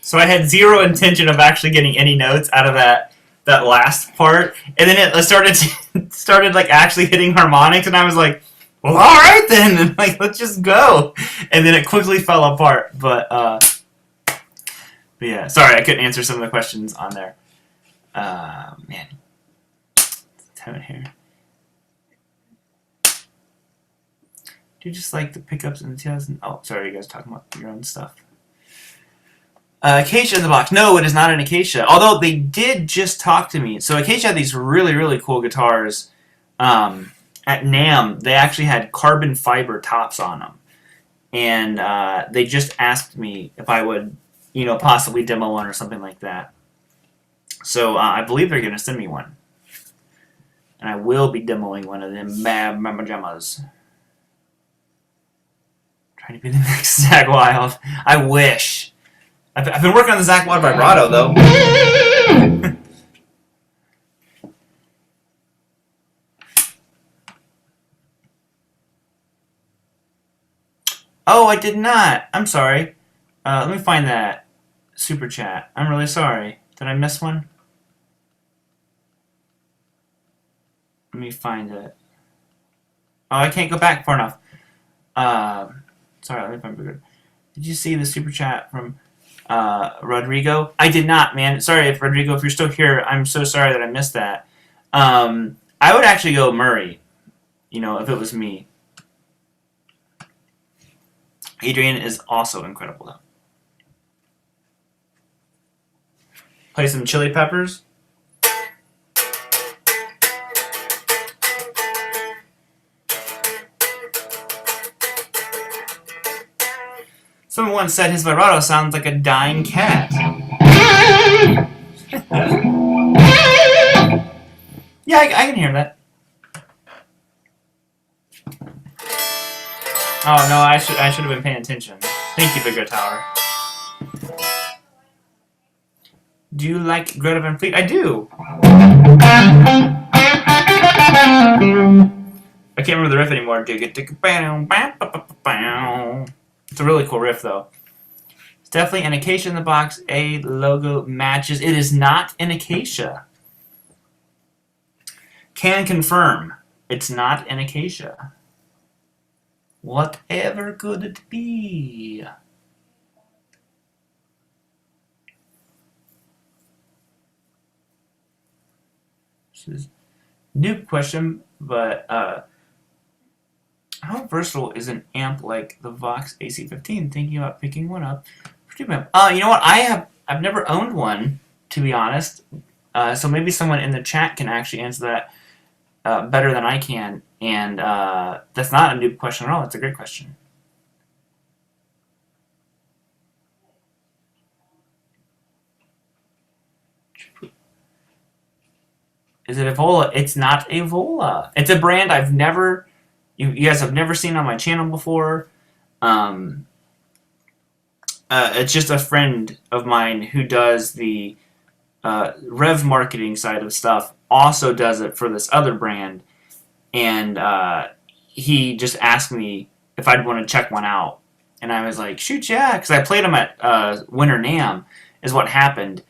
So I had zero intention of actually getting any notes out of that last part, and then it started like actually hitting harmonics, and I was like, well, all right then, and like let's just go, and then it quickly fell apart. But yeah, sorry I couldn't answer some of the questions on there. Man, let's have it here. Do you just like the pickups in the 2000? Oh, sorry, you guys talking about your own stuff. Acacia in the box. No, it is not an Acacia. Although they did just talk to me. So Acacia had these really, really cool guitars. At NAMM, they actually had carbon fiber tops on them. And they just asked me if I would, possibly demo one or something like that. So I believe they're going to send me one. And I will be demoing one of them Mama Jammas. Trying to be the next Zakk Wylde. I wish. I've been working on the Zakk Wylde vibrato, though. Oh, I did not. I'm sorry. Let me find that super chat. I'm really sorry. Did I miss one? Let me find it. Oh, I can't go back far enough. Sorry, let me find it. Did you see the super chat from Rodrigo? I did not, man. Sorry, Rodrigo, if you're still here, I'm so sorry that I missed that. I would actually go Murray, if it was me. Adrian is also incredible, though. Play some Chili Peppers. Someone once said his vibrato sounds like a dying cat. Yeah, I can hear that. Oh no, I should have been paying attention. Thank you, Bigger Tower. Do you like Greta Van Fleet? I do. I can't remember the riff anymore. It's a really cool riff, though. It's definitely an Acacia in the box. A logo matches. It is not an Acacia. Can confirm. It's not an Acacia. Whatever could it be? This is a new question, but how versatile is an amp like the Vox AC15? Thinking about picking one up. You know what? I've never owned one, to be honest. So maybe someone in the chat can actually answer that better than I can. And that's not a new question at all. It's a great question. Is it a Vola? It's not a Vola. It's a brand I've never... You guys have never seen on my channel before. It's just a friend of mine who does the Rev marketing side of stuff. Also does it for this other brand. And he just asked me if I'd want to check one out. And I was like, shoot, yeah. Because I played them at Winter NAMM is what happened.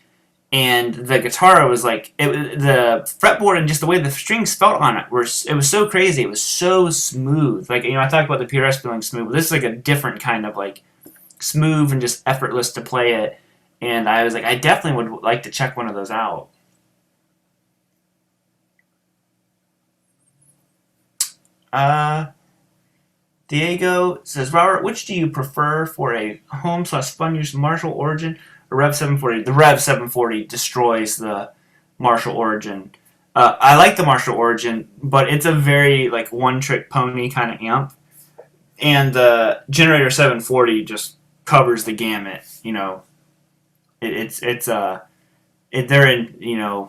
And the guitar was like, the fretboard and just the way the strings felt on it, it was so crazy. It was so smooth. Like, I talked about the PRS feeling smooth, but this is like a different kind of like smooth and just effortless to play it. And I was like, I definitely would like to check one of those out. Diego says, Robert, which do you prefer for a home/fun use Marshall Origin or Rev 740? The Rev 740 destroys the Marshall Origin. I like the Marshall Origin, but it's a very like one-trick pony kind of amp. And the Generator 740 just covers the gamut. They're in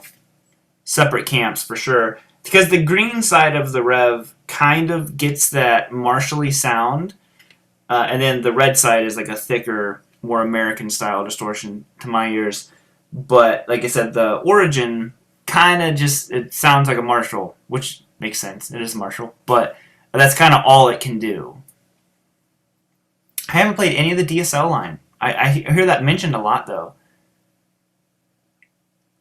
separate camps for sure. Because the green side of the Rev kind of gets that Marshall-y sound, and then the red side is like a thicker, more American-style distortion to my ears. But, like I said, the Origin kind of it sounds like a Marshall, which makes sense. It is Marshall. But that's kind of all it can do. I haven't played any of the DSL line. I hear that mentioned a lot, though.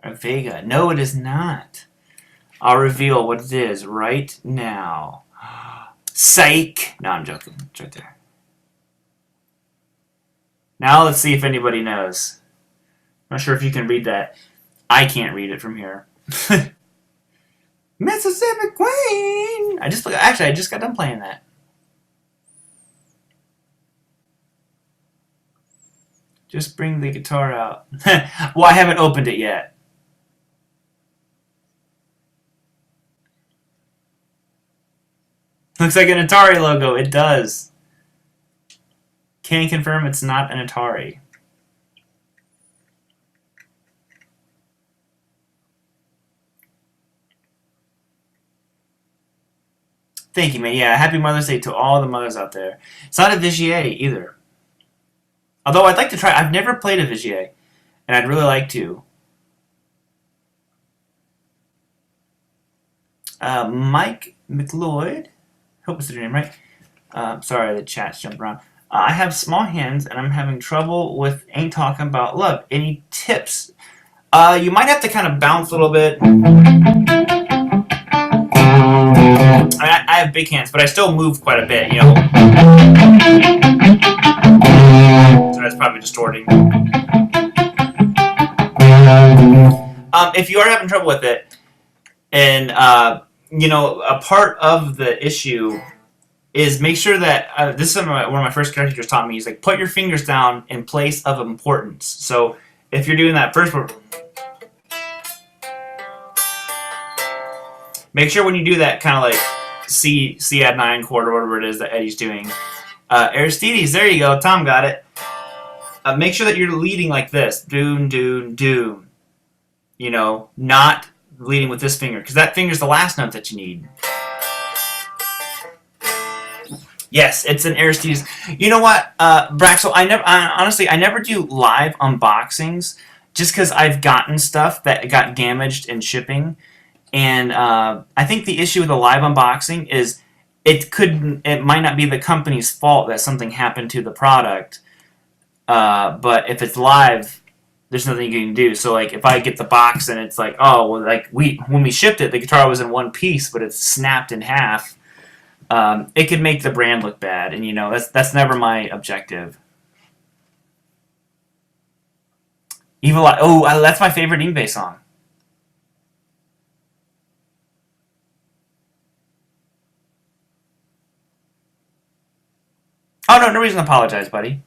A Vega. No, it is not. I'll reveal what it is right now. Psych! No, I'm joking. It's right there. Now let's see if anybody knows. I'm not sure if you can read that. I can't read it from here. Mississippi Queen! I just got done playing that. Just bring the guitar out. Well, I haven't opened it yet. Looks like an Atari logo. It does. Can confirm it's not an Atari. Thank you, man. Yeah, happy Mother's Day to all the mothers out there. It's not a Vigier either. Although I'd like to try. I've never played a Vigier, and I'd really like to. Mike McLeod. Hope it's your name right. Sorry, the chat's jumping around. I have small hands, and I'm having trouble with Ain't Talking About Love. Any tips? You might have to kind of bounce a little bit. I have big hands, but I still move quite a bit, you know. So that's probably distorting. If you are having trouble with it, and you know, a part of the issue is make sure that this is one of my first guitar teachers taught me. He's like, put your fingers down in place of importance. So if you're doing that first one, make sure when you do that kind of like C add 9 chord or whatever it is that Eddie's doing. Aristides, there you go. Tom got it. Make sure that you're leading like this. Doom, doom, doom. You know, not leading with this finger, because that finger's the last note that you need. Yes, it's an Aristides. You know what, Braxel, honestly, I never do live unboxings just because I've gotten stuff that got damaged in shipping. And I think the issue with a live unboxing is it might not be the company's fault that something happened to the product, but if it's live, there's nothing you can do. So like if I get the box and it's like, oh well, like when we shipped it, the guitar was in one piece, but it's snapped in half. It could make the brand look bad, and you know that's never my objective. Evil Eye. Oh, that's my favorite Yngwie song. Oh no, no reason to apologize, buddy.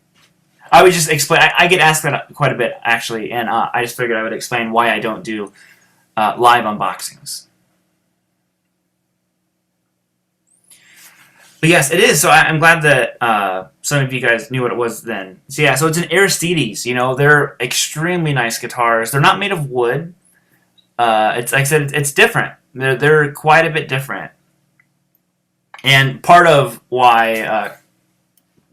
I would just explain. I get asked that quite a bit actually, and I just figured I would explain why I don't do live unboxings. But yes, it is. So I'm glad that some of you guys knew what it was then. So yeah, so it's an Aristides. You know, they're extremely nice guitars. They're not made of wood. It's like I said, it's different. They're quite a bit different. And part of why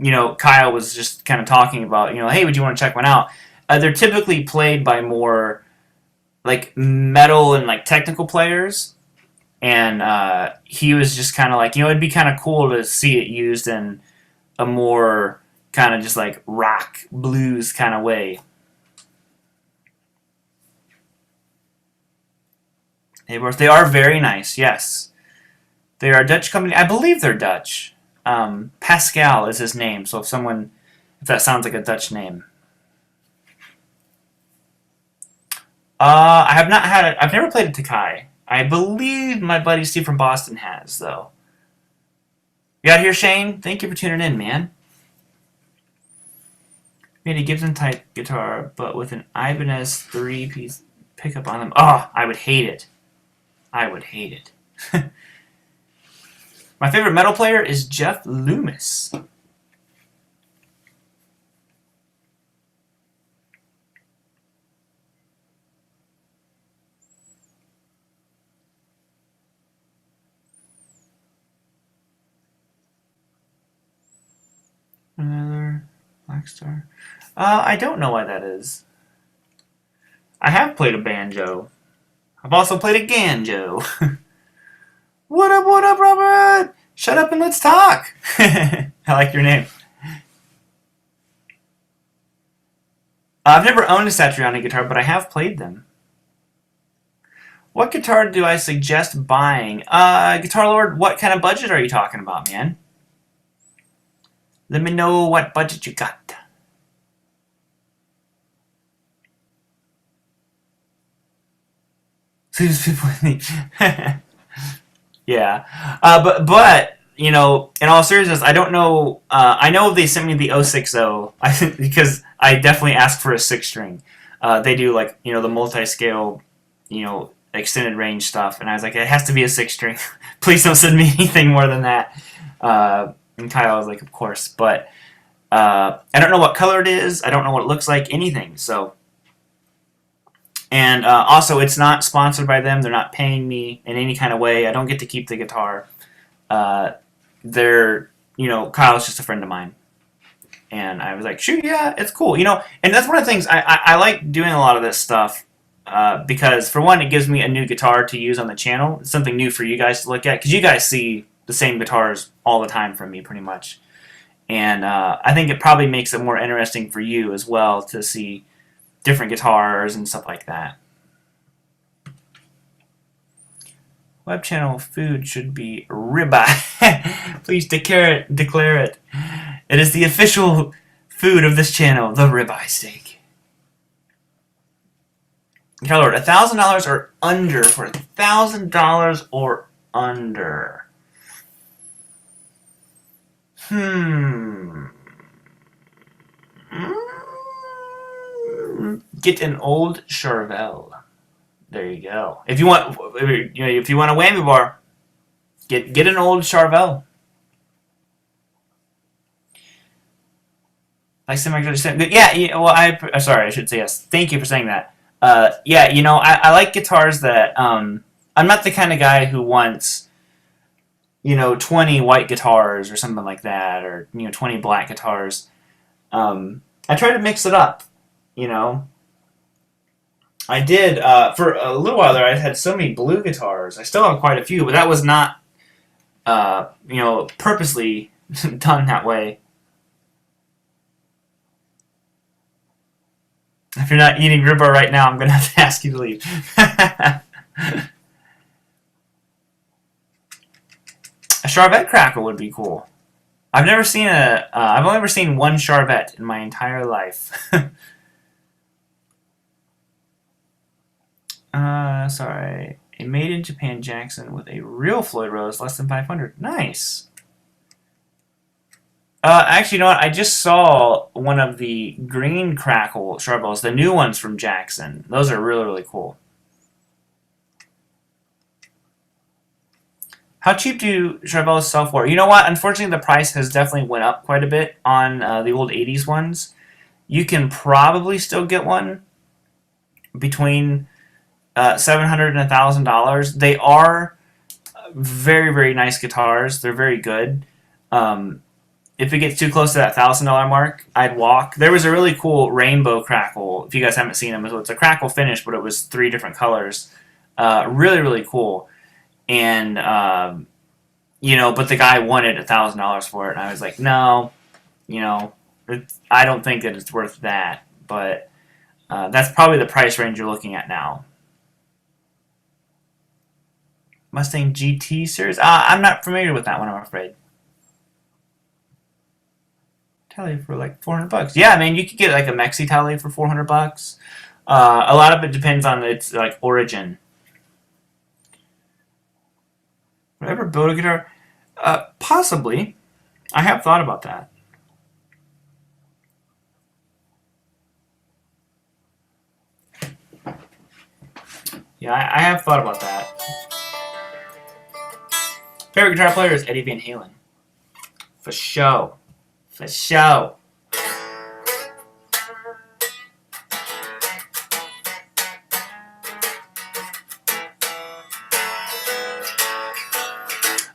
you know, Kyle was just kind of talking about, you know, hey, would you want to check one out? They're typically played by more like metal and like technical players. And he was just kind of like, you know, it'd be kind of cool to see it used in a more kind of just like rock blues kind of way. They are very nice, yes. They are a Dutch company. I believe they're Dutch. Pascal is his name, so if that sounds like a Dutch name. I have not had it. I've never played a Takai. I believe my buddy Steve from Boston has, though. You out here, Shane? Thank you for tuning in, man. Made a Gibson type guitar, but with an Ibanez 3-piece pickup on them. Oh, I would hate it. I would hate it. My favorite metal player is Jeff Loomis. Another Black Star. I don't know why that is. I have played a banjo. I've also played a ganjo. What up, Robert? Shut up and let's talk. I like your name. I've never owned a Satriani guitar, but I have played them. What guitar do I suggest buying? Guitar Lord, what kind of budget are you talking about, man? Let me know what budget you got. Yeah, but you know, in all seriousness, I don't know. I know they sent me the 060. I think because I definitely asked for a 6-string. They do like the multi-scale, extended range stuff, and I was like, it has to be a 6-string. Please don't send me anything more than that. And Kyle was like, of course, but I don't know what color it is. I don't know what it looks like. Anything. So. And also, it's not sponsored by them. They're not paying me in any kind of way. I don't get to keep the guitar. Kyle's just a friend of mine. And I was like, shoot, yeah, it's cool. And that's one of the things I like doing a lot of this stuff because, for one, it gives me a new guitar to use on the channel. It's something new for you guys to look at because you guys see the same guitars all the time from me, pretty much. And I think it probably makes it more interesting for you as well to see different guitars and stuff like that. Web channel food should be ribeye. Please declare it. It is the official food of this channel, the ribeye steak. Lord, $1,000 or under for $1,000 or under. Get an old Charvel. There you go. If you want a whammy bar, get an old Charvel. Like well, sorry, I should say yes. Thank you for saying that. I like guitars that I'm not the kind of guy who wants 20 white guitars or something like that, or 20 black guitars. I try to mix it up. I did for a little while there. I had so many blue guitars. I still have quite a few, but that was not purposely done that way. If you're not eating rhubarb right now, I'm gonna have to ask you to leave. A Charvet crackle would be cool. I've only ever seen one Charvet in my entire life. Sorry. A made in Japan Jackson with a real Floyd Rose, less than 500. Nice. Actually, you know what? I just saw one of the green crackle Charvels, the new ones from Jackson. Those are really, really cool. How cheap do Charvels sell for? You know what? Unfortunately, the price has definitely went up quite a bit on the old 80s ones. You can probably still get one between $700 and $1,000. They are very, very nice guitars. They're very good. If it gets too close to that $1,000 mark, I'd walk. There was a really cool rainbow crackle. If you guys haven't seen them, it's a crackle finish, but it was 3 different colors. Really, really cool. And but the guy wanted $1,000 for it, and I was like, no, I don't think that it's worth that. But that's probably the price range you're looking at now. Mustang GT series? I'm not familiar with that one, I'm afraid. Tele for like $400. Yeah, I mean, you could get like a Mexi Tele for $400. A lot of it depends on its like origin. Would I ever build a guitar? Possibly. I have thought about that. Yeah, I have thought about that. Favorite guitar player is Eddie Van Halen. For show. For show.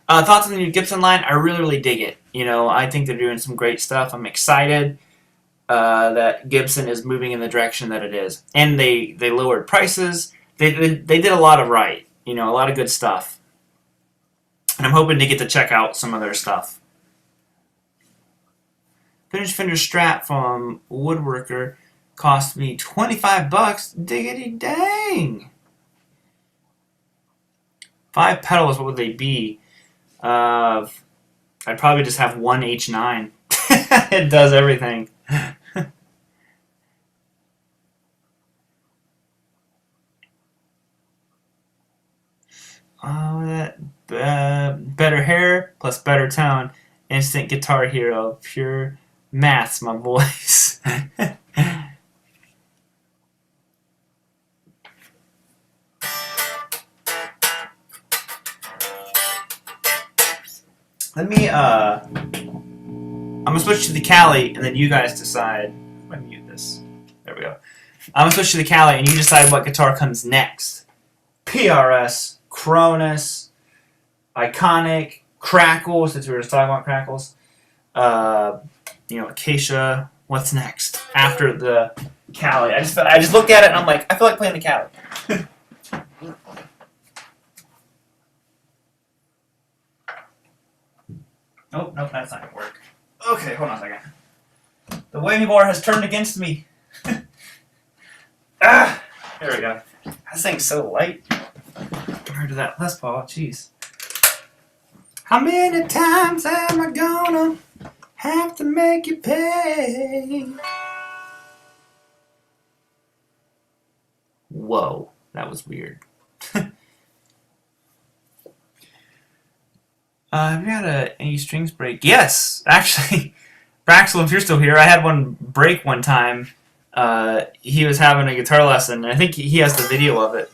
Thoughts on the new Gibson line? I really, really dig it. I think they're doing some great stuff. I'm excited that Gibson is moving in the direction that it is. And they lowered prices. They did a lot of right. A lot of good stuff. And I'm hoping to get to check out some of their stuff. Finished Fender strap from Woodworker cost me $25. Diggity dang! 5 pedals, what would they be? I'd probably just have one H9. It does everything. Better hair plus better tone. Instant guitar hero. Pure maths, my boys. Let me, I'm gonna switch to the Cali, and then you guys decide. I'm gonna mute this. There we go. I'm gonna switch to the Cali, and you decide what guitar comes next. PRS, Cronus, Iconic, Crackle, since we were just talking about Crackles. Acacia. What's next after the Cali? I just looked at it, and I'm like, I feel like playing the Cali. Nope, that's not gonna work. Okay, hold on a second. The wavy bar has turned against me. There we go. That thing's so light compared to that Les Paul. Jeez. How many times am I gonna have to make you pay? Whoa, that was weird. Have you had any strings break? Yes, actually. Braxel, if you're still here, I had one break one time. He was having a guitar lesson, and I think he has the video of it.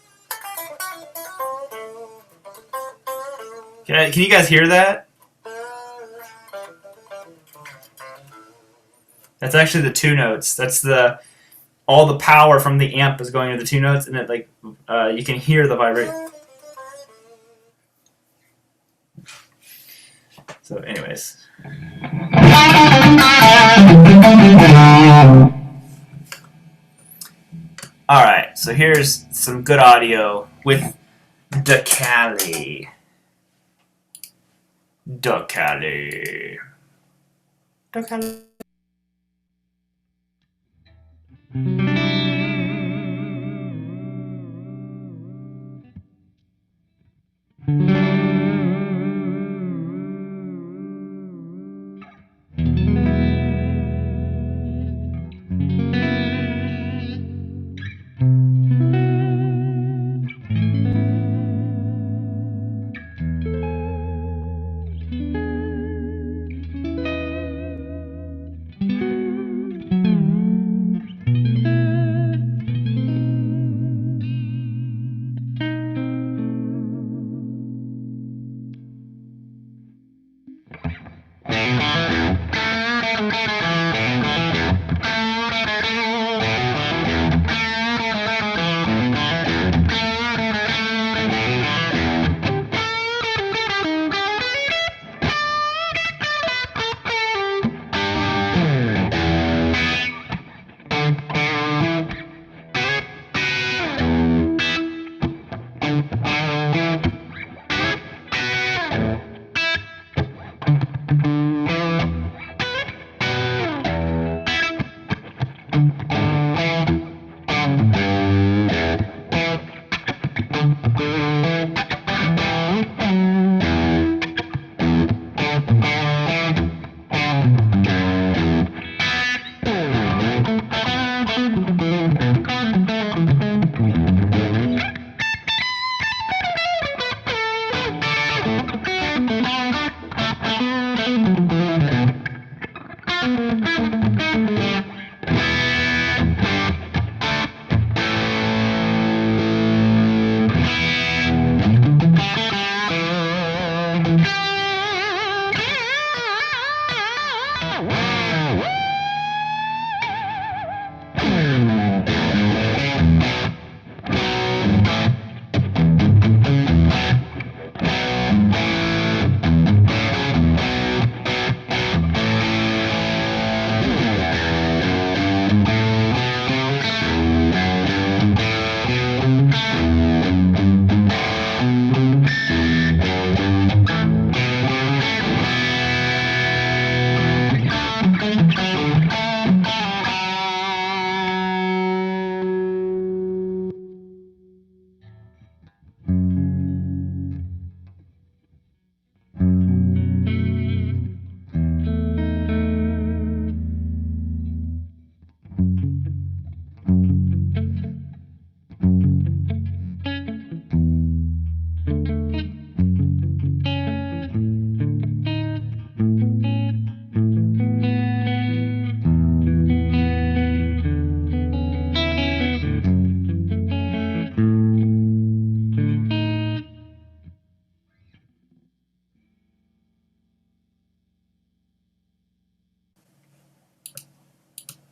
Can you guys hear that? That's actually the two notes. That's all the power from the amp is going to the two notes, and it you can hear the vibration. So, anyways. Alright, so here's some good audio with the Cali. The Cali. The Cali.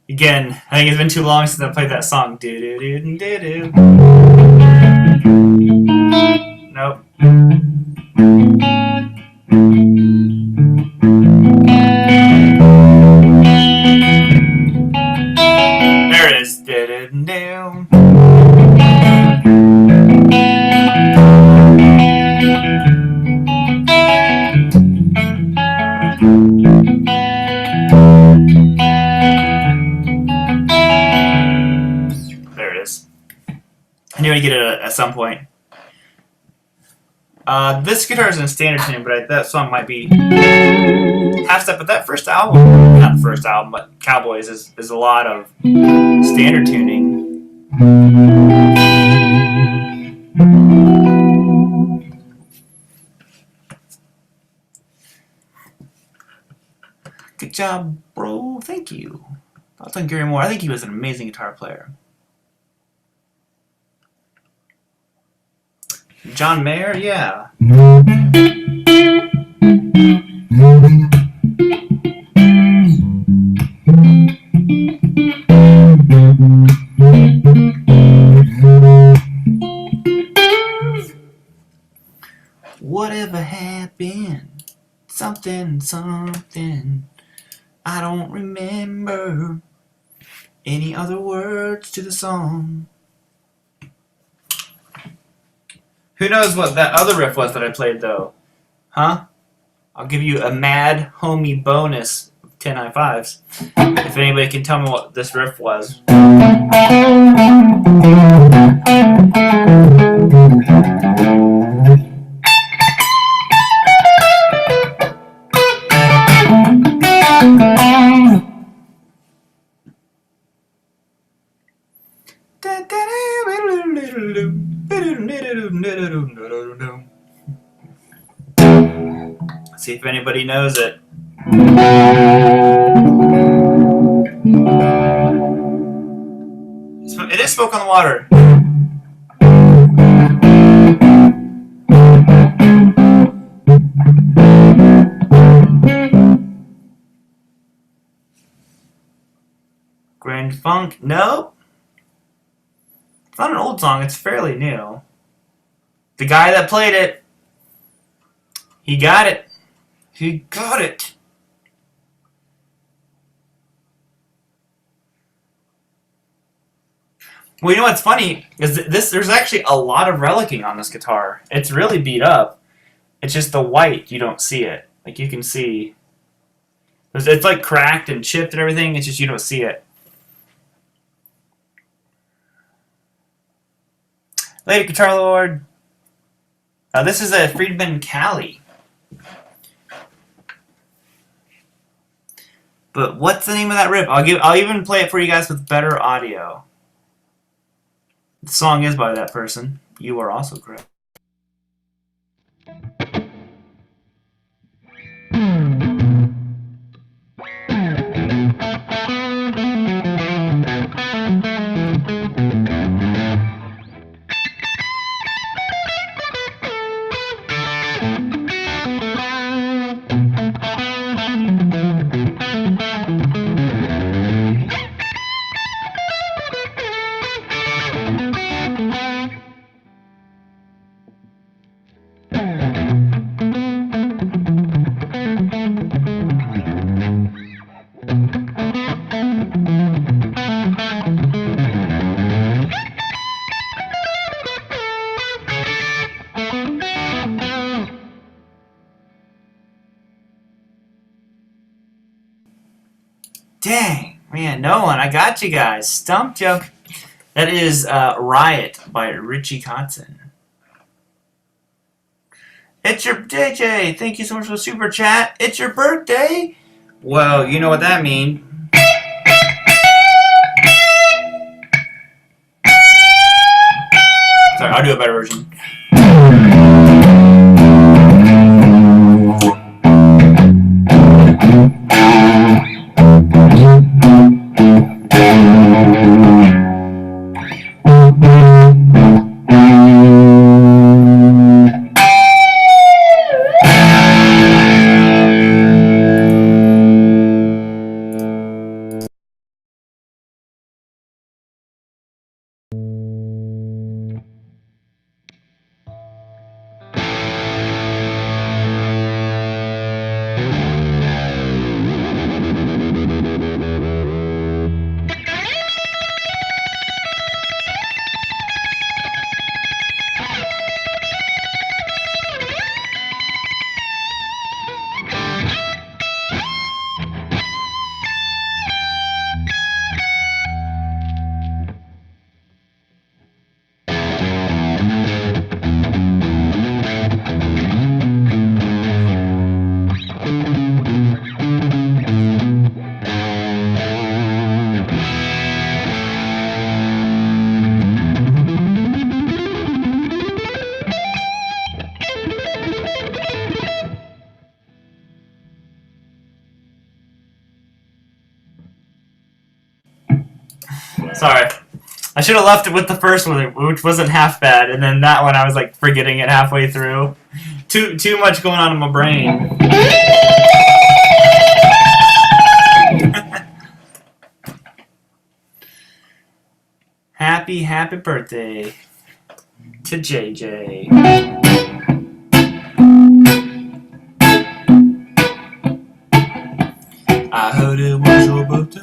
Again, I think it's been too long since I played that song. Do do do do do. Nope. There it is. Do do do. There it is. I knew I'd get it at some point. This guitar is in standard tuning, but that song might be half step. But that first album, not the first album, but Cowboys is a lot of standard tuning. Good job, bro. Thank you. I'll thank Gary Moore. I think he was an amazing guitar player. John Mayer, yeah. Whatever happened? Something, something. I don't remember any other words to the song. Who knows what that other riff was that I played, though? Huh? I'll give you a mad homie bonus of 10 high fives if anybody can tell me what this riff was. See if anybody knows it. It is Smoke on the Water. Grand Funk? No. It's not an old song, it's fairly new. The guy that played it, he got it. He got it. Well, you know what's funny is this. There's actually a lot of relicking on this guitar. It's really beat up. It's just the white, you don't see it. Like you can see, it's like cracked and chipped and everything. It's just you don't see it. Later, Guitar Lord. This is a Friedman Cali. But what's the name of that riff? I'll even play it for you guys with better audio. The song is by that person. You are also correct. Dang, man, no one. I got you guys. Stumped you. That is Riot by Richie Kotzen. It's your JJ. Thank you so much for the super chat. It's your birthday. Well, you know what that means. Sorry, I'll do a better version. Sorry. I should have left it with the first one, which wasn't half bad, and then that one I was like forgetting it halfway through. Too much going on in my brain. Happy birthday to JJ. I heard it was your birthday,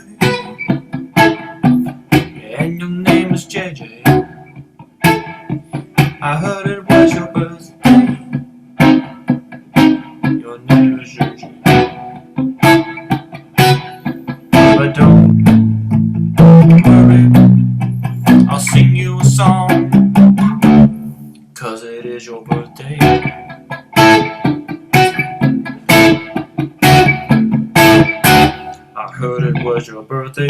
and your name is JJ. I heard it was your birthday, your name is JJ. But don't worry, I'll sing you a song, 'cause it is your birthday. I heard it was your birthday.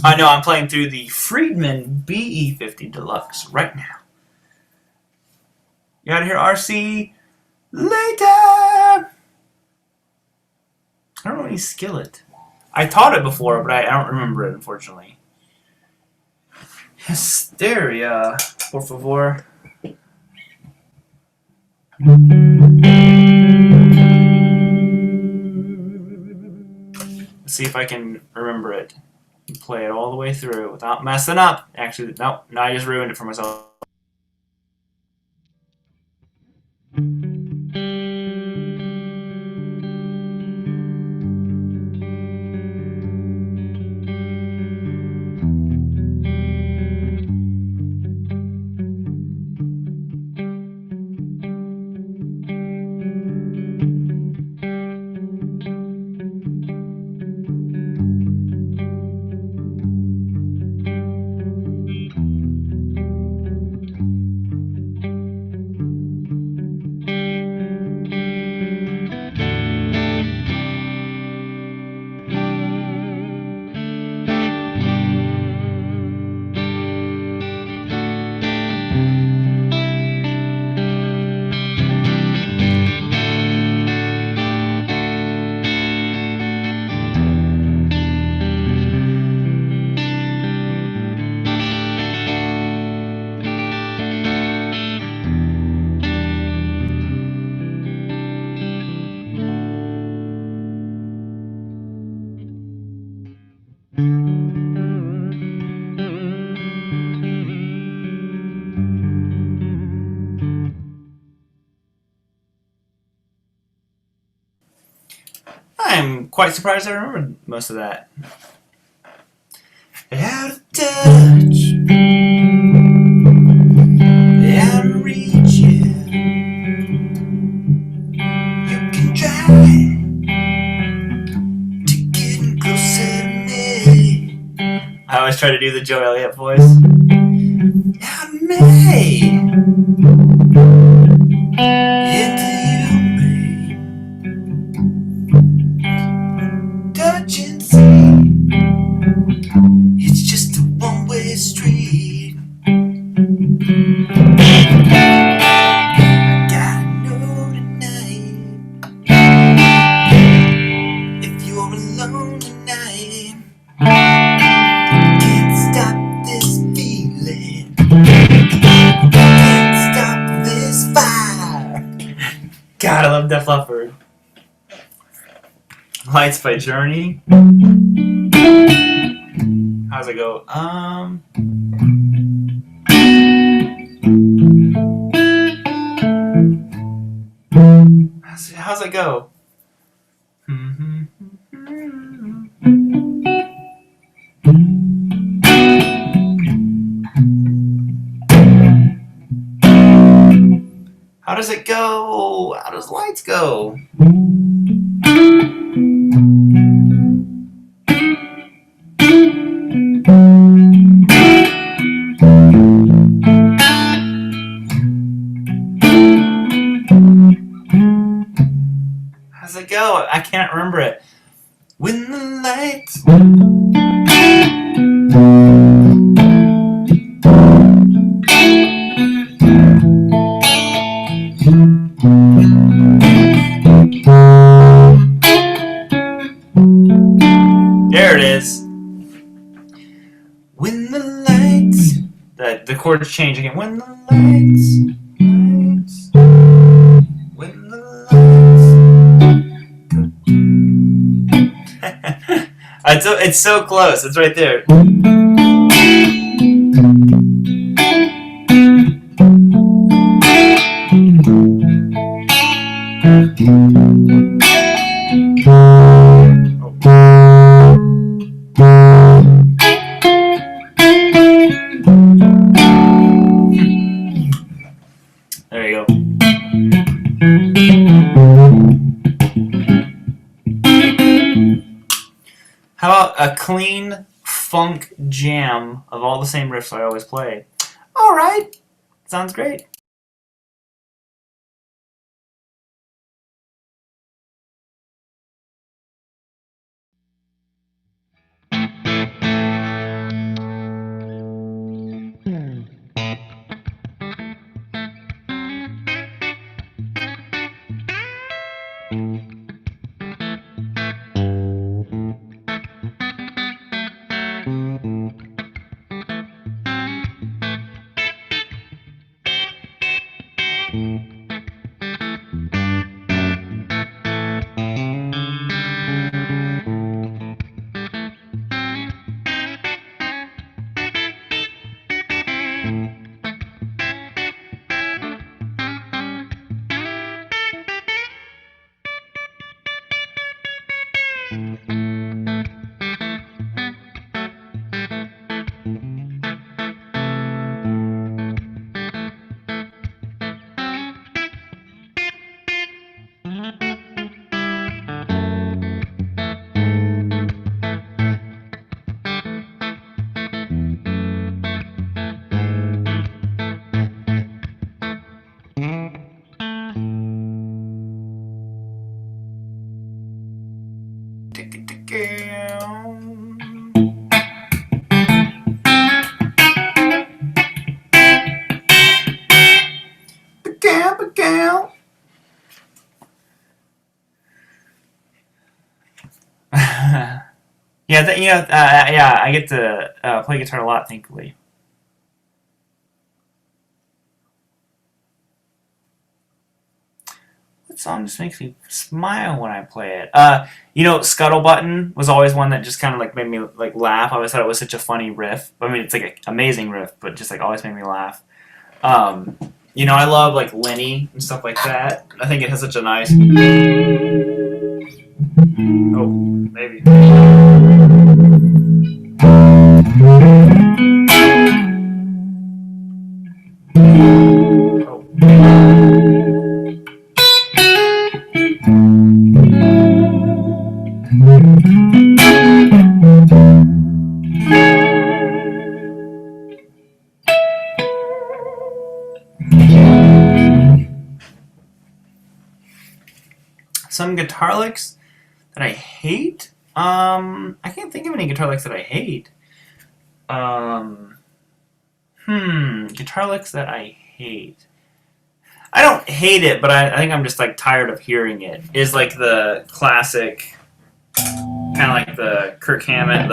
I know I'm playing through the Friedman BE50 Deluxe right now. You out of here, RC? Later! I don't know any skillet. I taught it before, but I don't remember it, unfortunately. Hysteria, por favor. Let's see if I can remember it. Play it all the way through without messing up. Actually, no, I just ruined it for myself. I'm quite surprised I remembered most of that. Out of touch, out of reach, yeah. You can try to get closer to me. I always try to do the Joe Elliott voice. Out of me, into you, me. Touch and see. It's just a one-way street. Gotta know tonight, if you're alone tonight, can't stop this feeling, can't stop this fire. God, I love Def Leppard. Lights by Journey. How's it go? How's it go? How does it go? How does lights go? How does it go? I can't remember it. When the lights... There it is. When the lights... The chords change again. When the lights... When the lights... it's so close. It's right there. There you go. How about a clean funk jam of all the same riffs I always play? All right. Sounds great. Yeah, yeah, I get to play guitar a lot, thankfully. What song just makes me smile when I play it? Scuttle Button was always one that just kind of like made me like laugh. I always thought it was such a funny riff. I mean, it's like an amazing riff, but just like always made me laugh. I love like Lenny and stuff like that. I think it has such a nice. Oh, maybe. Some guitar licks that I hate. I can't think of any guitar licks that I hate. Guitar licks that I hate. I don't hate it, but I think I'm just like tired of hearing it. Is like the classic, kind of like the Kirk Hammett,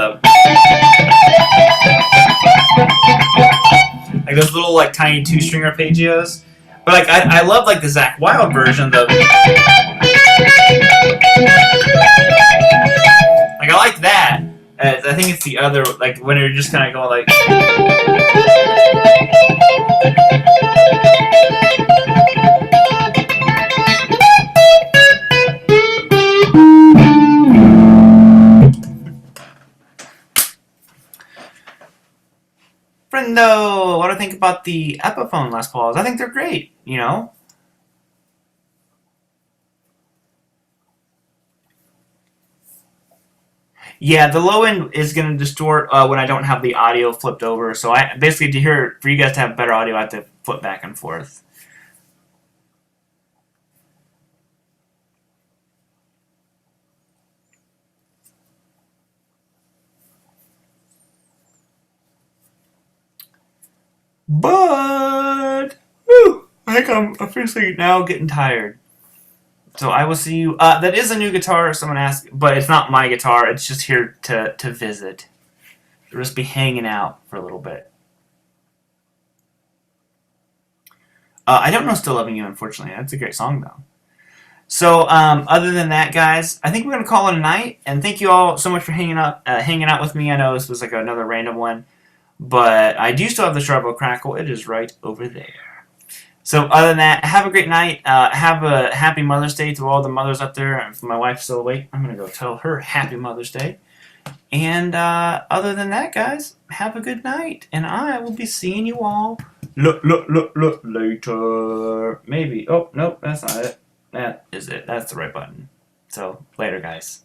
like those little like tiny 2-string arpeggios. But like I love like the Zakk Wylde version. Like I like that. I think it's the other, like when you're just kind of going like. Friendo, what do I think about the Epiphone Les Pauls? I think they're great, Yeah, the low end is going to distort when I don't have the audio flipped over. So I basically to hear for you guys to have better audio, I have to flip back and forth. But whew, I think I'm officially now getting tired. So I will see you. That is a new guitar. Someone asked, but it's not my guitar. It's just here to visit. It'll just be hanging out for a little bit. I don't know Still Loving You, unfortunately. That's a great song, though. So, other than that, guys, I think we're going to call it a night. And thank you all so much for hanging out with me. I know this was like another random one. But I do still have the Sharbo Crackle. It is right over there. So, other than that, have a great night. Have a happy Mother's Day to all the mothers up there. If my wife's still awake, I'm going to go tell her happy Mother's Day. And other than that, guys, have a good night. And I will be seeing you all later. Maybe. Oh, nope, that's not it. That is it. That's the right button. So, later, guys.